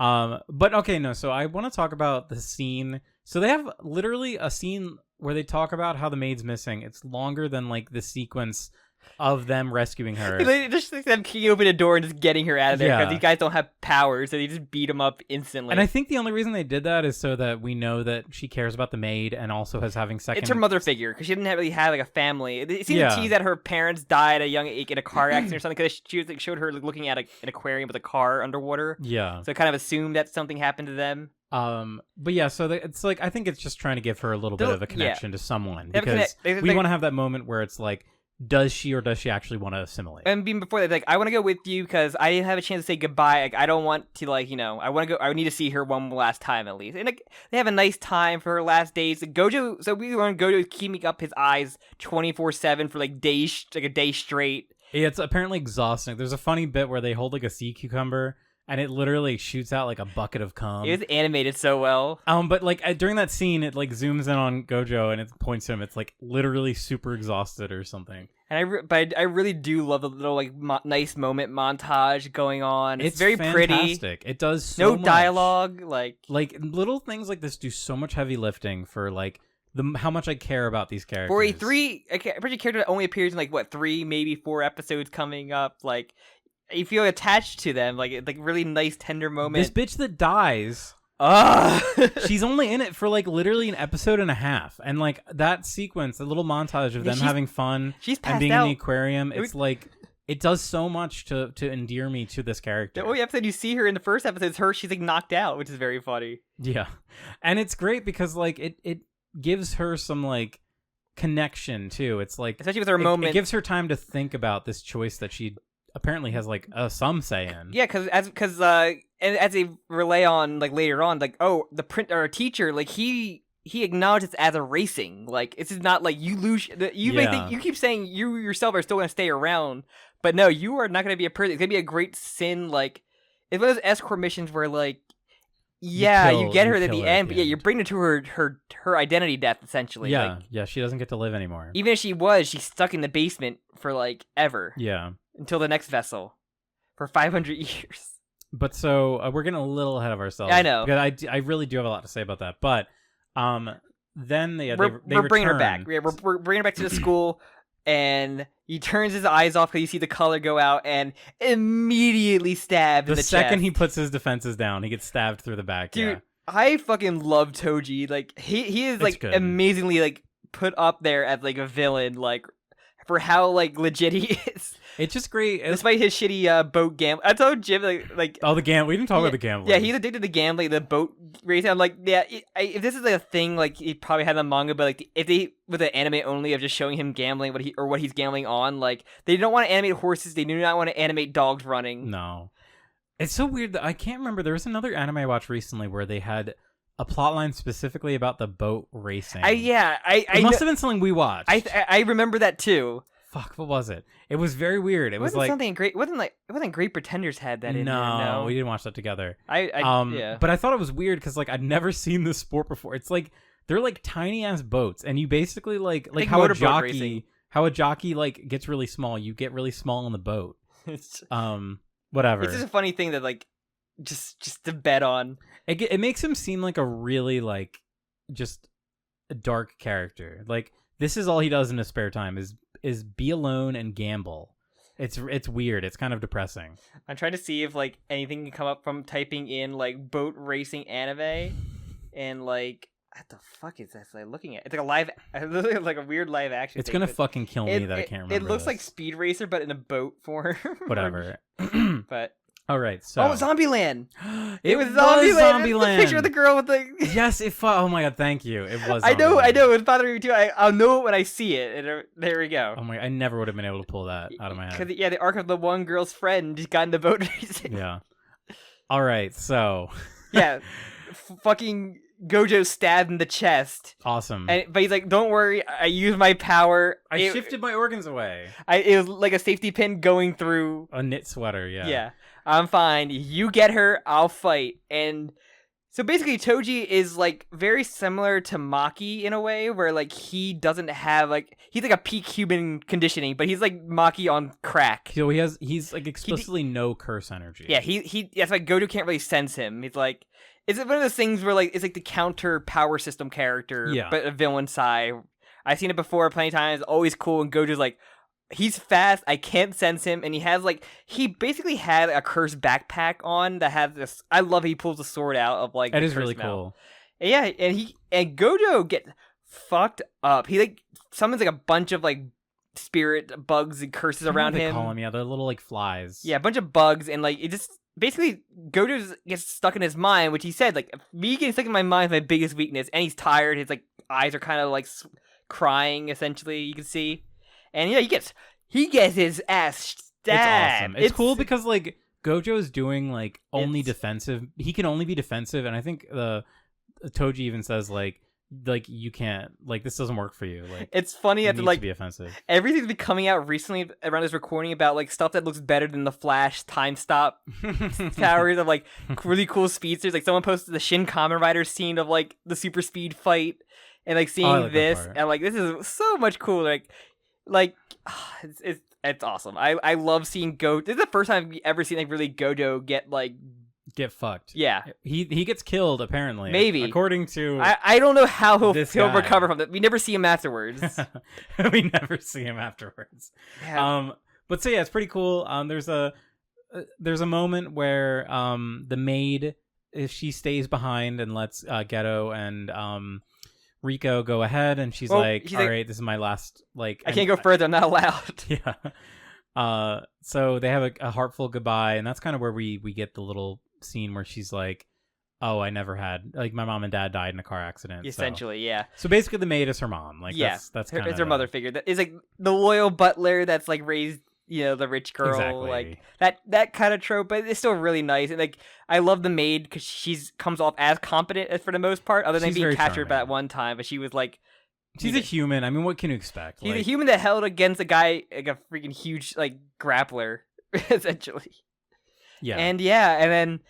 But okay, no. So I want to talk about the scene. So they have literally a scene where they talk about how the maid's missing. It's longer than like the sequence of them rescuing her. They just them kicking open a door and just getting her out of there because Yeah. these guys don't have powers, so they just beat them up instantly. And I think the only reason they did that is so that we know that she cares about the maid and also has having second. It's her mother figure because she didn't really have like a family. It seemed to tease that her parents died at a young age in a car accident or something because she was, like, showed her looking at an aquarium with a car underwater. Yeah. So kind of assumed that something happened to them. But yeah, so it's like I think it's just trying to give her a little bit of a connection to someone because They we want to have that moment where it's like, does she or does she actually want to assimilate? And even before that, like, I want to go with you because I didn't have a chance to say goodbye. Like, I don't want to, like, I want to go. I need to see her one last time at least. And like, they have a nice time for her last days. Gojo, so we learned Gojo is keeping up his eyes 24/7 for like days, like a day straight. Yeah, it's apparently exhausting. There's a funny bit where they hold like a sea cucumber and it literally shoots out like a bucket of cum. It was animated so well. But like during that scene, it like zooms in on Gojo and it points to him. It's like literally super exhausted or something. And I really do love the little like nice moment montage going on. It's very fantastic. Pretty. It does so much. Dialogue, like little things like this do so much heavy lifting for like how much I care about these characters. For a pretty character that only appears in like what 3, maybe 4 episodes coming up, like. You feel attached to them, like really nice, tender moment. This bitch that dies, she's only in it for like literally an episode and a half, and like that sequence, the little montage of them having fun and being in the aquarium, it's like it does so much to endear me to this character. The only episode you see her in the first episode is she's like knocked out, which is very funny. Yeah, and it's great because like it gives her some like connection too. It's like especially with her moment, it gives her time to think about this choice that she apparently has like some say in. Yeah, because as they relay on like later on, like the teacher, like he he acknowledges as a racing. Like, it's not like you lose. You may think, you keep saying you yourself are still going to stay around, but no, you are not going to be a person. It's going to be a great sin. Like, it's one of those escort missions where, like, you get her at the end, but you're bringing her to her identity death, essentially. Yeah, like, yeah, she doesn't get to live anymore. Even if she's stuck in the basement for, like, ever. Yeah. Until the next vessel. For 500 years. But so, we're getting a little ahead of ourselves. I know. Because I really do have a lot to say about that. But, then we're bringing her back. We're bringing her back to the school, and he turns his eyes off because you see the color go out, and immediately stabbed in the second chest. he puts his defenses down, he gets stabbed through the back. Dude, I fucking love Toji. Like, he is like amazingly like put up there as like a villain, like for how like legit he is. It's just great. Despite his shitty boat gambling. I told Jim like oh, the gambling. We didn't talk about the gambling. Yeah, he's addicted to gambling, the boat racing. I'm like, yeah, if this is like a thing, like he probably had in the manga, but like if they with an anime only of just showing him gambling what he's gambling on, like they don't want to animate horses, they do not want to animate dogs running. No, it's so weird that I can't remember. There was another anime I watched recently where they had a plotline specifically about the boat racing. It must have been something we watched. I remember that too. Fuck, what was it? It was very weird. It was like something great. It wasn't Great Pretenders had that in there. No, we didn't watch that together. Yeah. But I thought it was weird because like I'd never seen this sport before. It's like they're like tiny ass boats, and you basically like how a jockey like gets really small. You get really small on the boat. Whatever. It's just a funny thing that like just to bet on. It makes him seem like a really like just a dark character. Like this is all he does in his spare time is be alone and gamble. It's weird. It's kind of depressing. I'm trying to see if like anything can come up from typing in like boat racing anime, and like what the fuck is this? Like looking at it's like like a weird live action. It's gonna fucking kill me that I can't remember. It looks like Speed Racer, but in a boat form. Whatever. But. All right, so Zombieland. It was Zombieland. The picture of the girl with the yes. Oh my god, thank you. It was. I know. It was bothering me too. I'll know it when I see it. And there we go. Oh my! I never would have been able to pull that out of my head. Because the arc of the one girl's friend just got in the boat racing. Yeah. All right, so yeah, fucking Gojo stabbed in the chest. Awesome. But he's like, "Don't worry, I used my power. I shifted my organs away. It was like a safety pin going through a knit sweater." Yeah. Yeah. I'm fine. You get her, I'll fight. And so basically Toji is like very similar to Maki in a way where like he doesn't have like he's like a peak human conditioning, but he's like Maki on crack. So he's like explicitly no curse energy. Yeah, that's why Gojo can't really sense him. He's like it's one of those things where like it's like the counter power system character, but a villain side. I've seen it before plenty of times, always cool, and Gojo's like he's fast, I can't sense him, and he basically had a cursed backpack on that has this. I love he pulls the sword out of like that is really cool. And yeah, and Gojo gets fucked up. He like summons like a bunch of like spirit bugs and curses around him. Call him, yeah, they're little like flies. Yeah, a bunch of bugs, and like it just basically Gojo gets stuck in his mind, which he said like me getting stuck in my mind is my biggest weakness, and he's tired. His like eyes are kind of like crying essentially. You can see. And yeah, he gets his ass stabbed. It's awesome. It's cool because like Gojo's doing like only defensive. He can only be defensive, and I think Toji even says like you can't like this doesn't work for you. Like it's funny after like to be offensive. Everything's been coming out recently around this recording about like stuff that looks better than the Flash time stop towers of like really cool speedsters. Like someone posted the Shin Kamen Rider scene of like the super speed fight, and like seeing this and like this is so much cooler. Like it's awesome. I love seeing Gojo. This is the first time we ever seen like really Gojo get fucked. Yeah, he gets killed apparently. Maybe according to I don't know how he'll recover from that. We never see him afterwards. We never see him afterwards. Yeah. But so yeah, it's pretty cool. There's a moment where the maid, if she stays behind and lets Geto and Rico go ahead, and she's like, all right, this is my last, like... I can't go further, I'm not allowed. Yeah. So they have a heartful goodbye, and that's kind of where we get the little scene where she's like, oh, I never had... Like, my mom and dad died in a car accident. Essentially, yeah. So basically the maid is her mom. Like, that's kind of... It's her mother figure. That is, like, the loyal butler that's, like, raised... the rich girl, Exactly. like that kind of trope, but it's still really nice. And like I love the maid because she's comes off as competent for the most part, other than She's being very captured by charming. that one time. But she was like, She's a human. I mean, what can you expect? She's a human that held against a guy like a freaking huge like grappler, essentially. Yeah. And then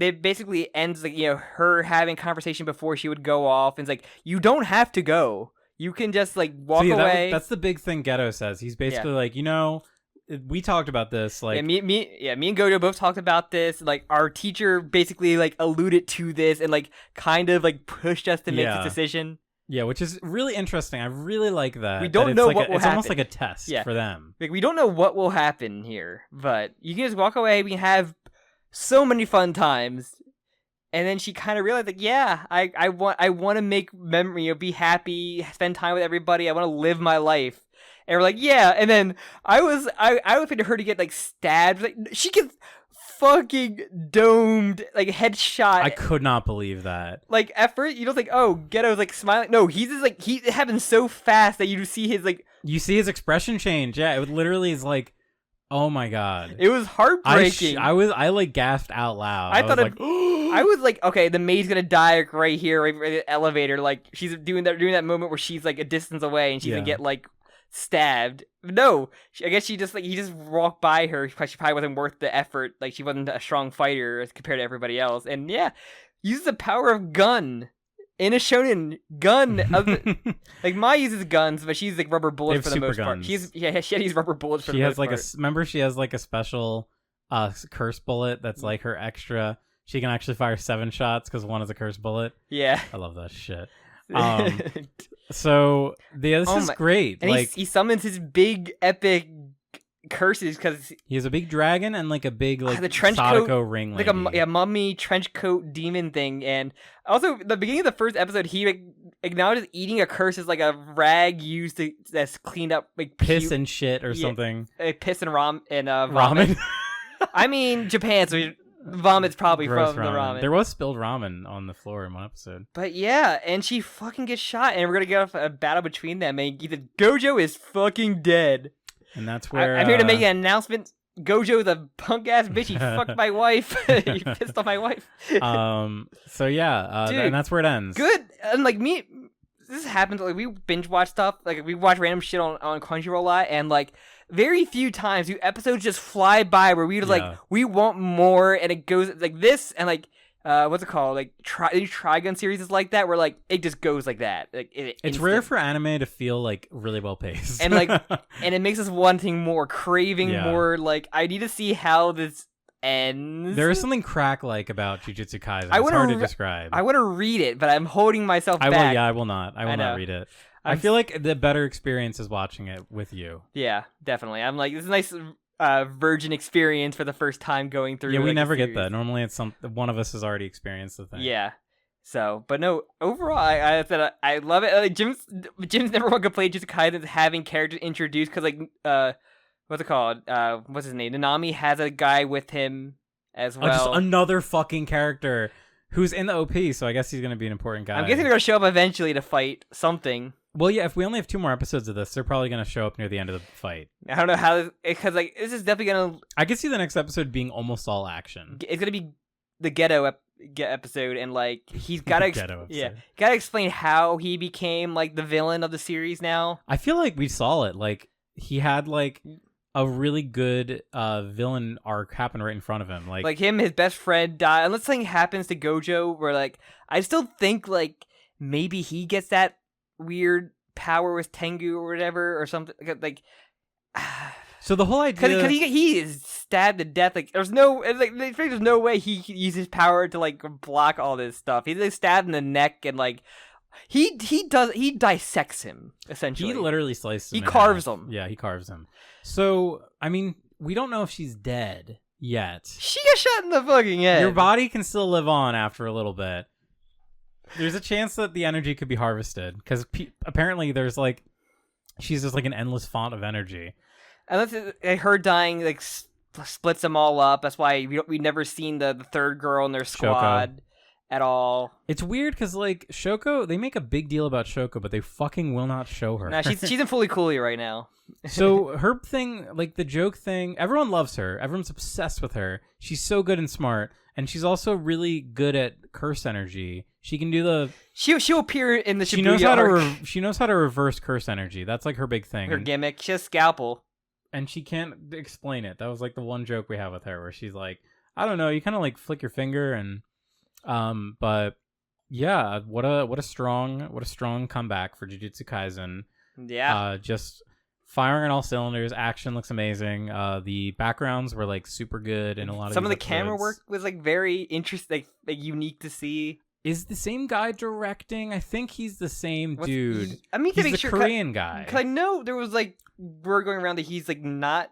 it basically ends like her having conversation before she would go off, and it's like you don't have to go. You can just like walk away. That's the big thing Geto says. He's basically like, we talked about this. Like, me and Gojo both talked about this. Like our teacher basically like alluded to this and like kind of like pushed us to make this decision. Yeah, which is really interesting. I really like that. We don't know what will happen. It's almost like a test for them. Like we don't know what will happen here, but you can just walk away. We can have so many fun times. And then she kind of realized, like, I want to make memory, be happy, spend time with everybody. I want to live my life. And we're like, yeah. And then I was waiting for her to get like stabbed. Like she gets fucking domed, like headshot. I could not believe that. Like at first, you don't think, oh, Ghetto's like smiling. No, he's just like it happens so fast that you see his like. You see his expression change. Yeah, it literally is like. Oh my god! It was heartbreaking. I like gasped out loud. I thought I was like, okay, the maid's gonna die right here, right in the elevator. Like she's doing that moment where she's like a distance away and she's gonna get like stabbed. No, I guess he just walked by her. She probably wasn't worth the effort. Like she wasn't a strong fighter as compared to everybody else. And uses the power of gun. In a shonen, gun. Like Mai uses guns, but she's like rubber bullets for the most part. She has rubber bullets for the most part. Remember, she has like a special curse bullet that's like her extra. She can actually fire 7 shots because one is a curse bullet. Yeah, I love that shit. So this is great. And like he summons his big epic curses because he has a big dragon and like a big like the trench Sadako coat ring like lady. a mummy trench coat demon thing. And also the beginning of the first episode he acknowledges eating a curse is like a rag used to that's cleaned up like piss and shit or something, piss and ramen. I mean Japan, so vomit's probably gross from the ramen. There was spilled ramen on the floor in one episode. But yeah, and she fucking gets shot, and we're gonna get off a battle between them, and the Gojo is fucking dead. And that's where I'm here to make an announcement. Gojo, the punk ass bitch, he fucked my wife. He pissed off my wife. So yeah, Dude, and that's where it ends. Good. And like me, this happens. Like we binge watch stuff. Like we watch random shit on Crunchyroll a lot, and like very few times do episodes just fly by where we just like we want more, and it goes like this, and like what's it called? Like Trigun series is like that, where like it just goes like that. Like it's rare for anime to feel like really well paced, and like and it makes us wanting more, craving more. Like I need to see how this ends. There is something crack-like about Jujutsu Kaisen. It's hard to describe. I want to read it, but I'm holding myself back. I will not. I will not read it. I feel like the better experience is watching it with you. Yeah, definitely. I'm like, this is a nice virgin experience for the first time going through. Yeah, we never get that. Normally, it's one of us has already experienced the thing. Yeah. So, but no, overall, I said I love it. Like, Jim's never one complaint Jujutsu Kaisen having characters introduced because, like, what's it called? What's his name? Nanami has a guy with him as well. Just another fucking character who's in the OP, so I guess he's gonna be an important guy. I'm guessing they're gonna show up eventually to fight something. Well, yeah, if we only have 2 more episodes of this, they're probably going to show up near the end of the fight. I don't know how, because like this is definitely going to... I could see the next episode being almost all action. It's going to be the Ghetto episode, and like he's got to gotta explain how he became like the villain of the series now. I feel like we saw it. Like he had like a really good villain arc happen right in front of him. Like him, his best friend died. Unless something happens to Gojo, where like I still think like maybe he gets that weird power with Tengu or whatever or something like. So the whole idea, because he is stabbed to death. Like there's no way he uses power to like block all this stuff. He's like stabbed in the neck and like he dissects him essentially. He literally slices him. He carves him. Yeah, he carves him. So I mean, we don't know if she's dead yet. She got shot in the fucking head. Your body can still live on after a little bit. There's a chance that the energy could be harvested because apparently there's like she's just like an endless font of energy. Unless her dying like splits them all up. That's why we never seen the third girl in their squad. at all. It's weird because like Shoko, they make a big deal about Shoko, but they fucking will not show her. Nah, she's in Fully Cooley right now. So her thing, like the joke thing, everyone loves her. Everyone's obsessed with her. She's so good and smart, and she's also really good at curse energy. She can do the. She'll appear in the Shibuya she knows how arc. she knows how to reverse curse energy. That's like her big thing. Her gimmick. She has scalpel. And she can't explain it. That was like the one joke we have with her, where she's like, I don't know, you kind of like flick your finger and, but yeah, what a strong comeback for Jujutsu Kaisen. Yeah. Just firing on all cylinders. Action looks amazing. The backgrounds were like super good and a lot of some of the episodes. camera work was like very interesting, like unique to see. Is the same guy directing? I think he's the same dude. I mean, he's to make the sure, Korean guy. Because I know there was like word going around that he's like not.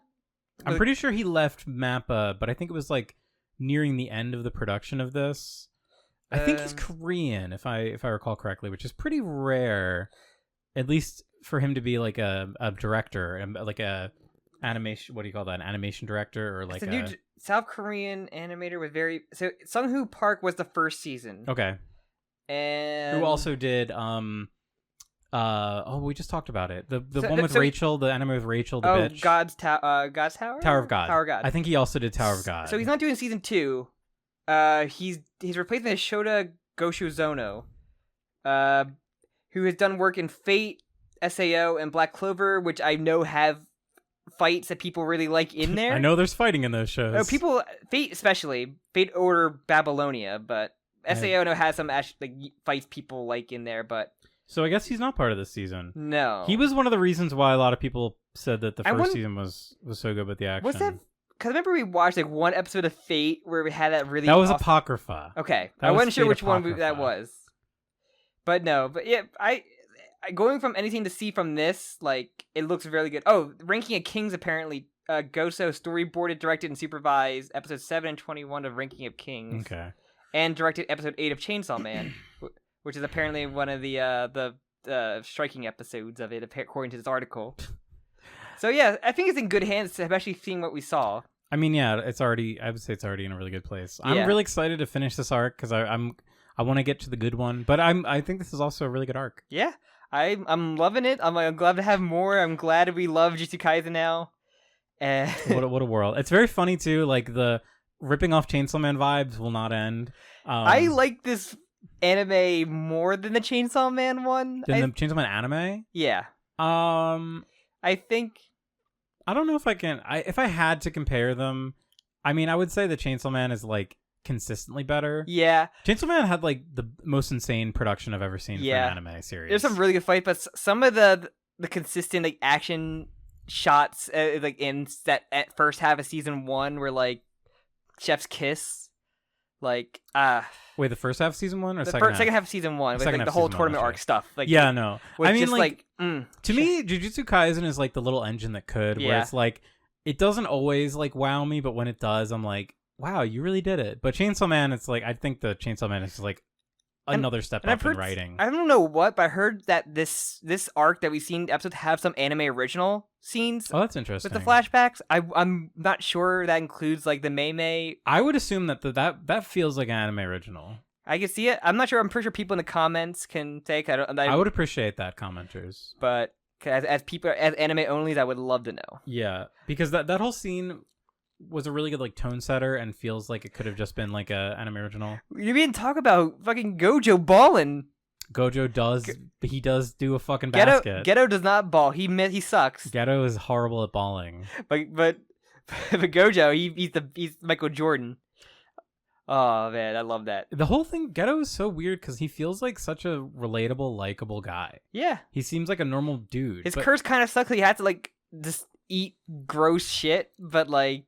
I'm pretty sure he left Mappa, but I think it was like nearing the end of the production of this. I think he's Korean, if I recall correctly, which is pretty rare, at least for him to be like a director, like a animation. What do you call that? An animation director, or like a new South Korean animator with very. So Sung-Hoo Park was the first season. Okay. And who also did we just talked about it. The one with Rachel, the anime with Rachel, the bitch. God's Tower? Tower of God. Tower of God. I think he also did Tower of God. So he's not doing season 2. He's replacing the Shota Goshuzono, who has done work in Fate, SAO, and Black Clover, which I know have fights that people really like in there. I know there's fighting in those shows. Fate especially, Fate Order Babylonia, but SAO no has some fights people like in there, but. So I guess he's not part of this season. No. He was one of the reasons why a lot of people said that the first season was so good with the action. Was that? Because I remember we watched like one episode of Fate where we had that really. That was Apocrypha. Okay, I wasn't sure which one that was. But no, but yeah, I going from anything to see from this, like it looks really good. Oh, Ranking of Kings apparently. Gojo storyboarded, directed, and supervised episodes 7 and 21 of Ranking of Kings. Okay. And directed episode 8 of Chainsaw Man, which is apparently one of the striking episodes of it, according to this article. So yeah, I think it's in good hands, especially seeing what we saw. I mean, yeah, I would say it's already in a really good place. Yeah. I'm really excited to finish this arc because I want to get to the good one, but I think this is also a really good arc. Yeah, I'm loving it. I'm glad to have more. I'm glad we love Jujutsu Kaisen now. What a world! It's very funny too. Like the ripping off Chainsaw Man vibes will not end. I like this anime more than the Chainsaw Man one. The Chainsaw Man anime? Yeah. I think. I don't know if I can. If I had to compare them, I mean, I would say the Chainsaw Man is like consistently better. Yeah. Chainsaw Man had like the most insane production I've ever seen for an anime series. There's some really good fights, but some of the consistent like action shots like in that at first half of season 1 were like chef's kiss, like wait, the first half of season 1 or the second half of season 1 with like the whole tournament arc stuff, like yeah, no, I mean, just like to me Jujutsu Kaisen is like the little engine that could, where it's like it doesn't always like wow me, but when it does I'm like, wow, you really did it. But Chainsaw Man, it's like I think the Chainsaw Man is like another step up in writing. I don't know what, but I heard that this arc that we've seen episodes have some anime original scenes. Oh, that's interesting. With the flashbacks, I'm not sure that includes like the Mei. I would assume that that feels like an anime original. I can see it. I'm not sure. I'm pretty sure people in the comments can take. I would appreciate that, commenters. But as anime onlys, I would love to know. Yeah, because that whole scene was a really good like tone setter and feels like it could have just been like a anime original. You didn't talk about fucking Gojo balling. Gojo does do a fucking basket. Geto does not ball. He sucks. Geto is horrible at balling. But Gojo, he's Michael Jordan. Oh man, I love that. The whole thing, Geto is so weird because he feels like such a relatable, likable guy. Yeah, he seems like a normal dude. His curse kind of sucks. He has to like just eat gross shit, but like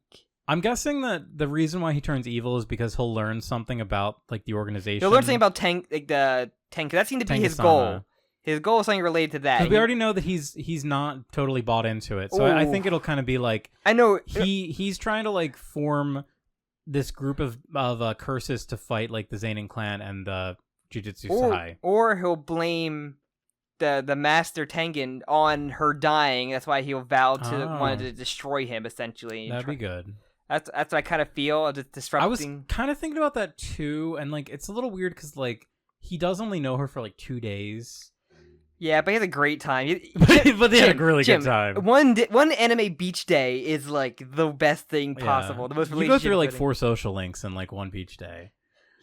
I'm guessing that the reason why he turns evil is because he'll learn something about like the organization. He'll learn something about Tank. That seemed to be his goal. His goal is something related to that. Because we already know that he's not totally bought into it, so I think it'll kind of be like I know he's trying to like form this group of curses to fight like the Zenin clan and the Jujutsu Sahai. Or he'll blame the master Tengen on her dying. That's why he'll vow to want to destroy him essentially. That'd be good. That's what I kind of feel. Just disrupting. I was kind of thinking about that too, and like it's a little weird because like he does only know her for like 2 days. Yeah, but he had a great time. But they had a really good time. One anime beach day is like the best thing possible. Yeah. The most you go through like thing. 4 social links in like one beach day.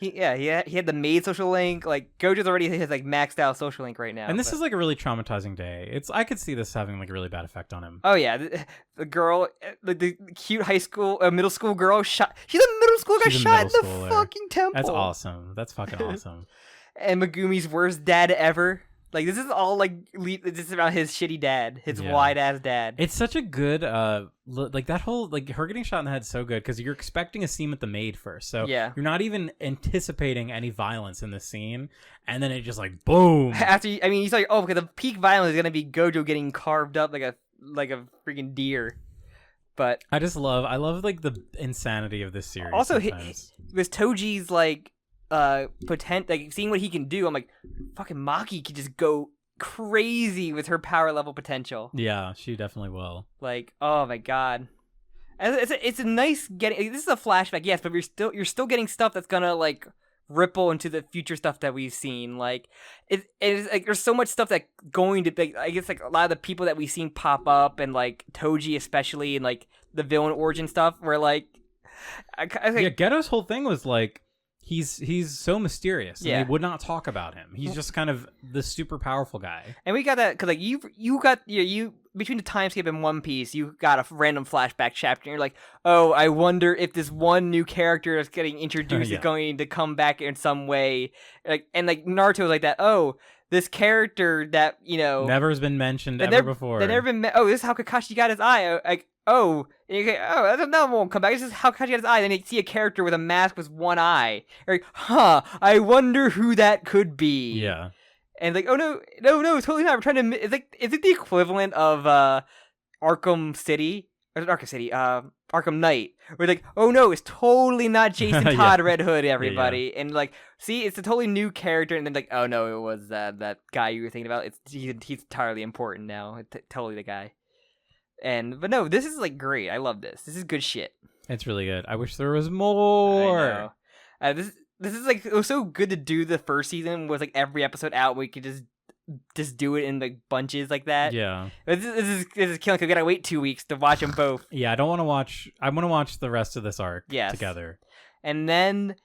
He had the maid social link. Like Gojo's already his like maxed out social link right now. And this is like a really traumatizing day. I could see this having like a really bad effect on him. Oh yeah, the girl, the cute middle school girl shot. She's a middle school got shot in the fucking temple. That's awesome. That's fucking awesome. And Megumi's worst dad ever. Like this is all like this is about his shitty dad, his wide ass dad. It's such a good like that whole like her getting shot in the head so good because you're expecting a scene with the maid first, so you're not even anticipating any violence in the scene, and then it just like boom. He's like, oh, because the peak violence is gonna be Gojo getting carved up like a freaking deer. But I love like the insanity of this series. Also, with Toji's like. Like seeing what he can do, I'm like, fucking Maki could just go crazy with her power level potential. Yeah, she definitely will. Like, oh my god, it's a nice getting. This is a flashback, yes, but you're still getting stuff that's gonna like ripple into the future stuff that we've seen. Like, it's like there's so much stuff that going to be. I guess like a lot of the people that we've seen pop up and like Toji especially and like the villain origin stuff, where like, Geto's whole thing was like. He's so mysterious. And they would not talk about him. He's just kind of the super powerful guy. And we got that because like you between the time skip and One Piece, you got a random flashback chapter. And you're like, oh, I wonder if this one new character that's getting introduced is going to come back in some way. Like Naruto was like that. Oh, this character that never has been mentioned ever before. They never been. Oh, this is how Kakashi got his eye. Like. Oh, that won't come back. It's just how Kakashi got his eye. Then you see a character with a mask with one eye. You're like, huh, I wonder who that could be. Yeah. And like, oh no, totally not. We're trying to. Is it the equivalent of Arkham City? Or Arkham Knight. Where like, oh no, it's totally not Jason Todd Red Hood, everybody. Yeah. And like, see, it's a totally new character. And then like, oh no, it was that guy you were thinking about. He's entirely important now. It's totally the guy. But no, this is like great. I love this. This is good shit. It's really good. I wish there was more. I know. This is like, it was so good to do the first season with like every episode out. We could just do it in like bunches like that. Yeah. This is killing. I gotta wait 2 weeks to watch them both. Yeah, I want to watch the rest of this arc together. And then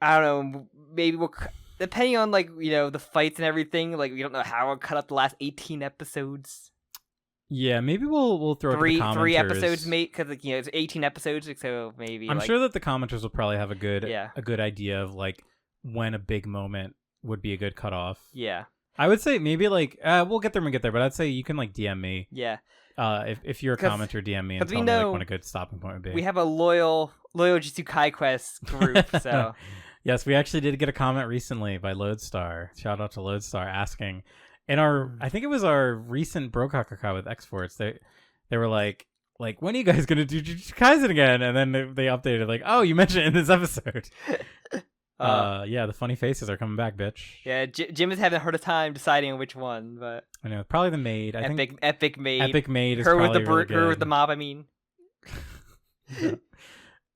I don't know. Maybe we'll. Depending on like the fights and everything. Like we don't know how we'll cut up the last 18 episodes. Yeah, maybe we'll throw three episodes, mate, because like, it's 18 episodes, so maybe. I'm sure that the commenters will probably have a good idea of like when a big moment would be a good cutoff. Yeah, I would say maybe like we'll get there when we get there, but I'd say you can like DM me. Yeah. If you're a commenter, DM me and tell me like when a good stopping point would be. We have a loyal Jujutsu Kai Quest group, so. Yes, we actually did get a comment recently by Lodestar. Shout out to Lodestar asking. In I think it was our recent Jokakaka with X-Force, they were like, when are you guys gonna do Jujutsu Kaisen again? And then they updated like, oh, you mentioned it in this episode. The funny faces are coming back, bitch. Yeah, Jim is having a hard time deciding which one, but I know probably the maid. I think Epic Maid. Epic Maid is her probably with the really good. Her with the mob. I mean. Yeah.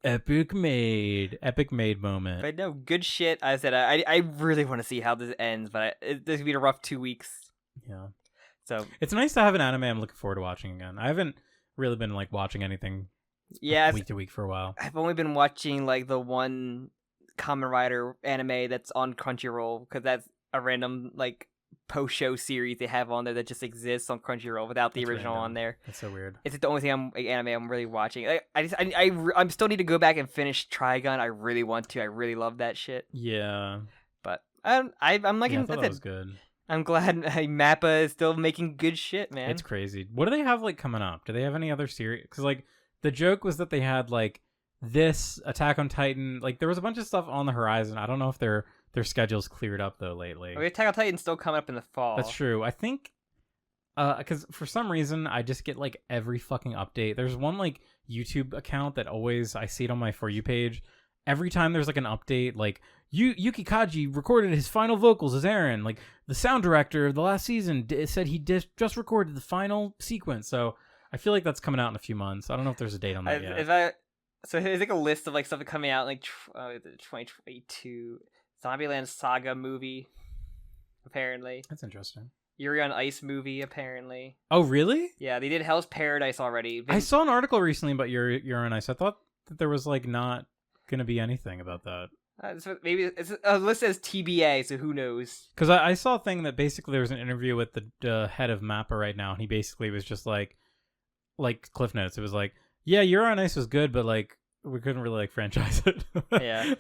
Epic Maid moment. But no, good shit. I said I really want to see how this ends, but this is gonna be a rough 2 weeks. Yeah. So it's nice to have an anime I'm looking forward to watching again. I haven't really been like watching anything week to week for a while. I've only been watching like the one Kamen Rider anime that's on Crunchyroll because that's a random like post-show series they have on there that just exists on Crunchyroll without the original on there. That's so weird. It's the only thing anime I'm really watching. I still need to go back and finish Trigun. I really want to. I really love that shit. Yeah. But I'm liking. I thought that was good. I'm glad Mappa is still making good shit, man. It's crazy. What do they have like coming up? Do they have any other series? Because like the joke was that they had like this Attack on Titan. Like there was a bunch of stuff on the horizon. I don't know if their schedule's cleared up though lately. Attack on Titan's still coming up in the fall. That's true. I think because for some reason I just get like every fucking update. There's one like YouTube account that always I see it on my For You page. Every time there's like an update, like Yuki Kaji recorded his final vocals as Eren. Like the sound director of the last season said he just recorded the final sequence. So I feel like that's coming out in a few months. I don't know if there's a date on that yet. So there's like a list of like stuff coming out like 2022 Zombieland Saga movie, apparently. That's interesting. Yuri on Ice movie, apparently. Oh, really? Yeah, they did Hell's Paradise already. I saw an article recently about Yuri on Ice. I thought that there was like not gonna be anything about that. So maybe it's a list says TBA, so who knows? Because I saw a thing that basically there was an interview with the head of Mappa right now, and he basically was just like Cliff Notes. It was like, yeah, Yuri on Ice was good, but like we couldn't really like franchise it. Yeah.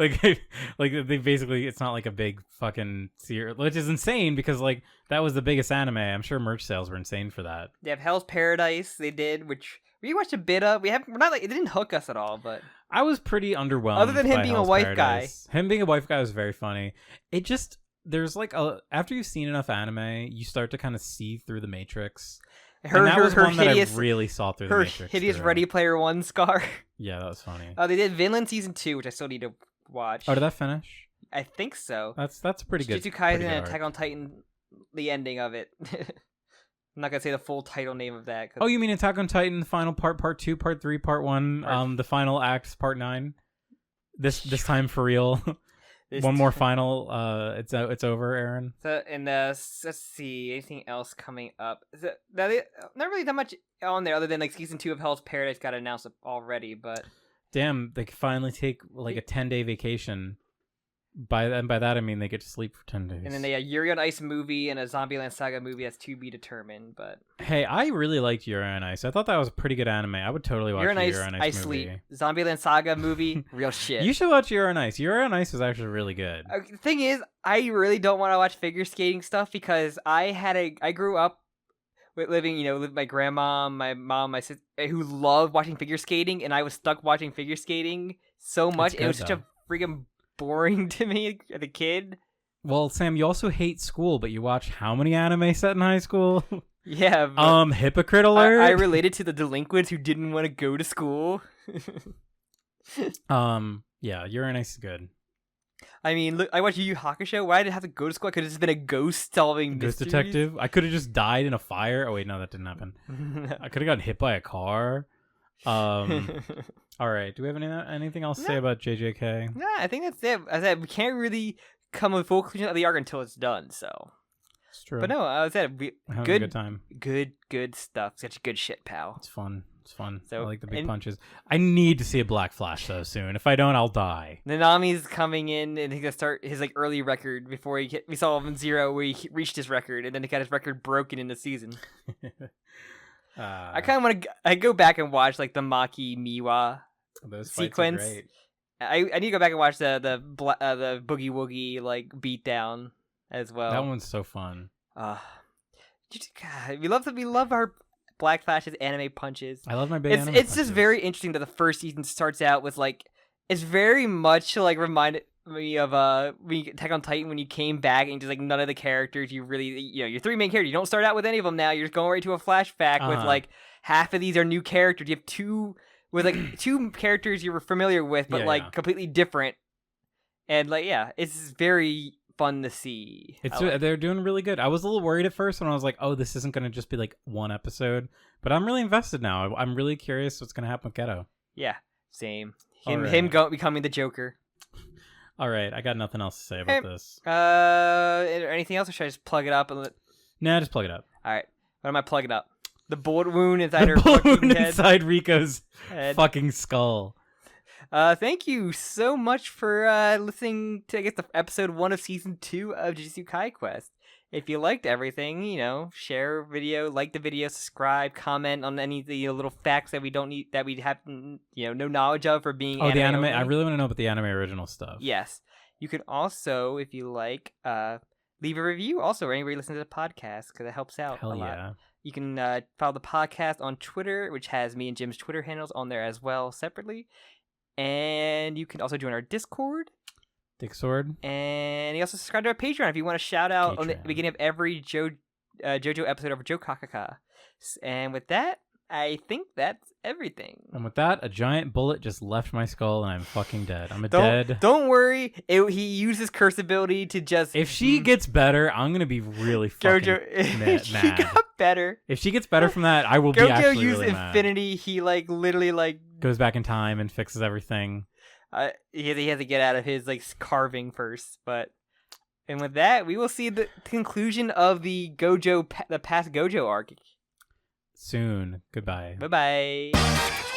like they basically, it's not like a big fucking series, which is insane because like that was the biggest anime. I'm sure merch sales were insane for that. They have Hell's Paradise. They did, which we watched a bit of. We're not like it didn't hook us at all, but I was pretty underwhelmed. Other than him by being Hell's a wife Paradise. Him being a wife guy was very funny. It just, there's like after you've seen enough anime, you start to kind of see through the Matrix. And that was one hideous, that I really saw through the Matrix. Her hideous through. Ready Player One scar. Yeah, that was funny. They did Vinland Season 2, which I still need to watch. Oh, did that finish? I think so. That's pretty good. Jujutsu Kaisen and Attack on Titan, the ending of it. I'm not gonna say the full title name of that. Oh, you mean Attack on Titan, the final part, part 2, part 3, part 1, the final act, part 9? This time for real. One more final. It's over, Aaron. So, and let's see, anything else coming up? Not really that much on there, other than like season 2 of Hell's Paradise got announced already. But damn, they could finally take like a 10-day vacation. By that I mean they get to sleep for 10 days. And then they have Yuri on Ice movie and a Zombieland Saga movie that's to be determined. But hey, I really liked Yuri on Ice. I thought that was a pretty good anime. I would totally watch Yuri on Ice I movie. sleep. Zombieland Saga movie, real shit. You should watch Yuri on Ice. Yuri on Ice is actually really good. The thing is, I really don't want to watch figure skating stuff because I grew up living, with my grandma, my mom, my sister, who loved watching figure skating, and I was stuck watching figure skating so much. It was such a freaking boring to me as a kid. Well, Sam, you also hate school, but you watch how many anime set in high school? Yeah. Hypocrite alert. I related to the delinquents who didn't want to go to school. Yeah, Yuri on Ice is good. I mean, look, I watched Yu Yu Hakusho. Why did I have to go to school? I could have just been a ghost solving Ghost mysteries. detective. I could have just died in a fire. Oh wait, no, that didn't happen. I could have gotten hit by a car. All right. Do we have anything else to say about JJK? No, I think that's it. As I said, we can't really come with full conclusion of the arc until it's done. So it's true. But no, I said having a good time. Good stuff. Such good shit, pal. It's fun. So, I like the big punches. I need to see a Black Flash though soon. If I don't, I'll die. Nanami's coming in and he's gonna start his like early record before we saw him in Zero where he reached his record and then he got his record broken in the season. I kind of want to. I go back and watch like the Maki Miwa sequence. Are great. I need to go back and watch the Boogie Woogie like beatdown as well. That one's so fun. God, we love our Black Flash's anime punches. I love my big anime It's punches. just very interesting that the first season starts out with like it's very much like reminded me of Attack on Titan when you came back and just like none of the characters you really your 3 main characters, you don't start out with any of them now, you're just going right to a flashback with like half of these are new characters. You have two characters you were familiar with but completely different, and it's very fun to see. They're doing really good. I was a little worried at first when I was like, oh, this isn't going to just be like one episode, but I'm really invested now. I'm really curious what's going to happen with Geto. Yeah, same. Him becoming the Joker. All right, I got nothing else to say about this. Anything else, or should I just plug it up? Nah, just plug it up. All right, what am I plugging up? The bullet wound inside her bullet fucking wound head. Inside Rico's fucking skull. Thank you so much for listening to the episode 1 of season 2 of Jujutsu Kaisen. If you liked everything, share video, like the video, subscribe, comment on any of the little facts that we don't need, that we have no knowledge of for being. Oh, the anime! I really want to know about the anime original stuff. Yes, you can also, if you like, leave a review also where anybody listens to the podcast because it helps out a lot. You can follow the podcast on Twitter, which has me and Jim's Twitter handles on there as well separately. And you can also join our Discord. Dick Sword. And you also subscribe to our Patreon if you want to shout out on the beginning of every JoJo episode of Jokakaka. And with that, I think that's everything. And with that, a giant bullet just left my skull, and I'm fucking dead. I'm dead. Don't worry. He used his curse ability to just. If she gets better, I'm gonna be really fucking Gojo, she mad. got better. If she gets better from that, I will be Gojo actually used really mad. infinity. He like literally like goes back in time and fixes everything. He has to get out of his like carving first, and with that, we will see the conclusion of the past Gojo arc Soon. Goodbye. Bye bye.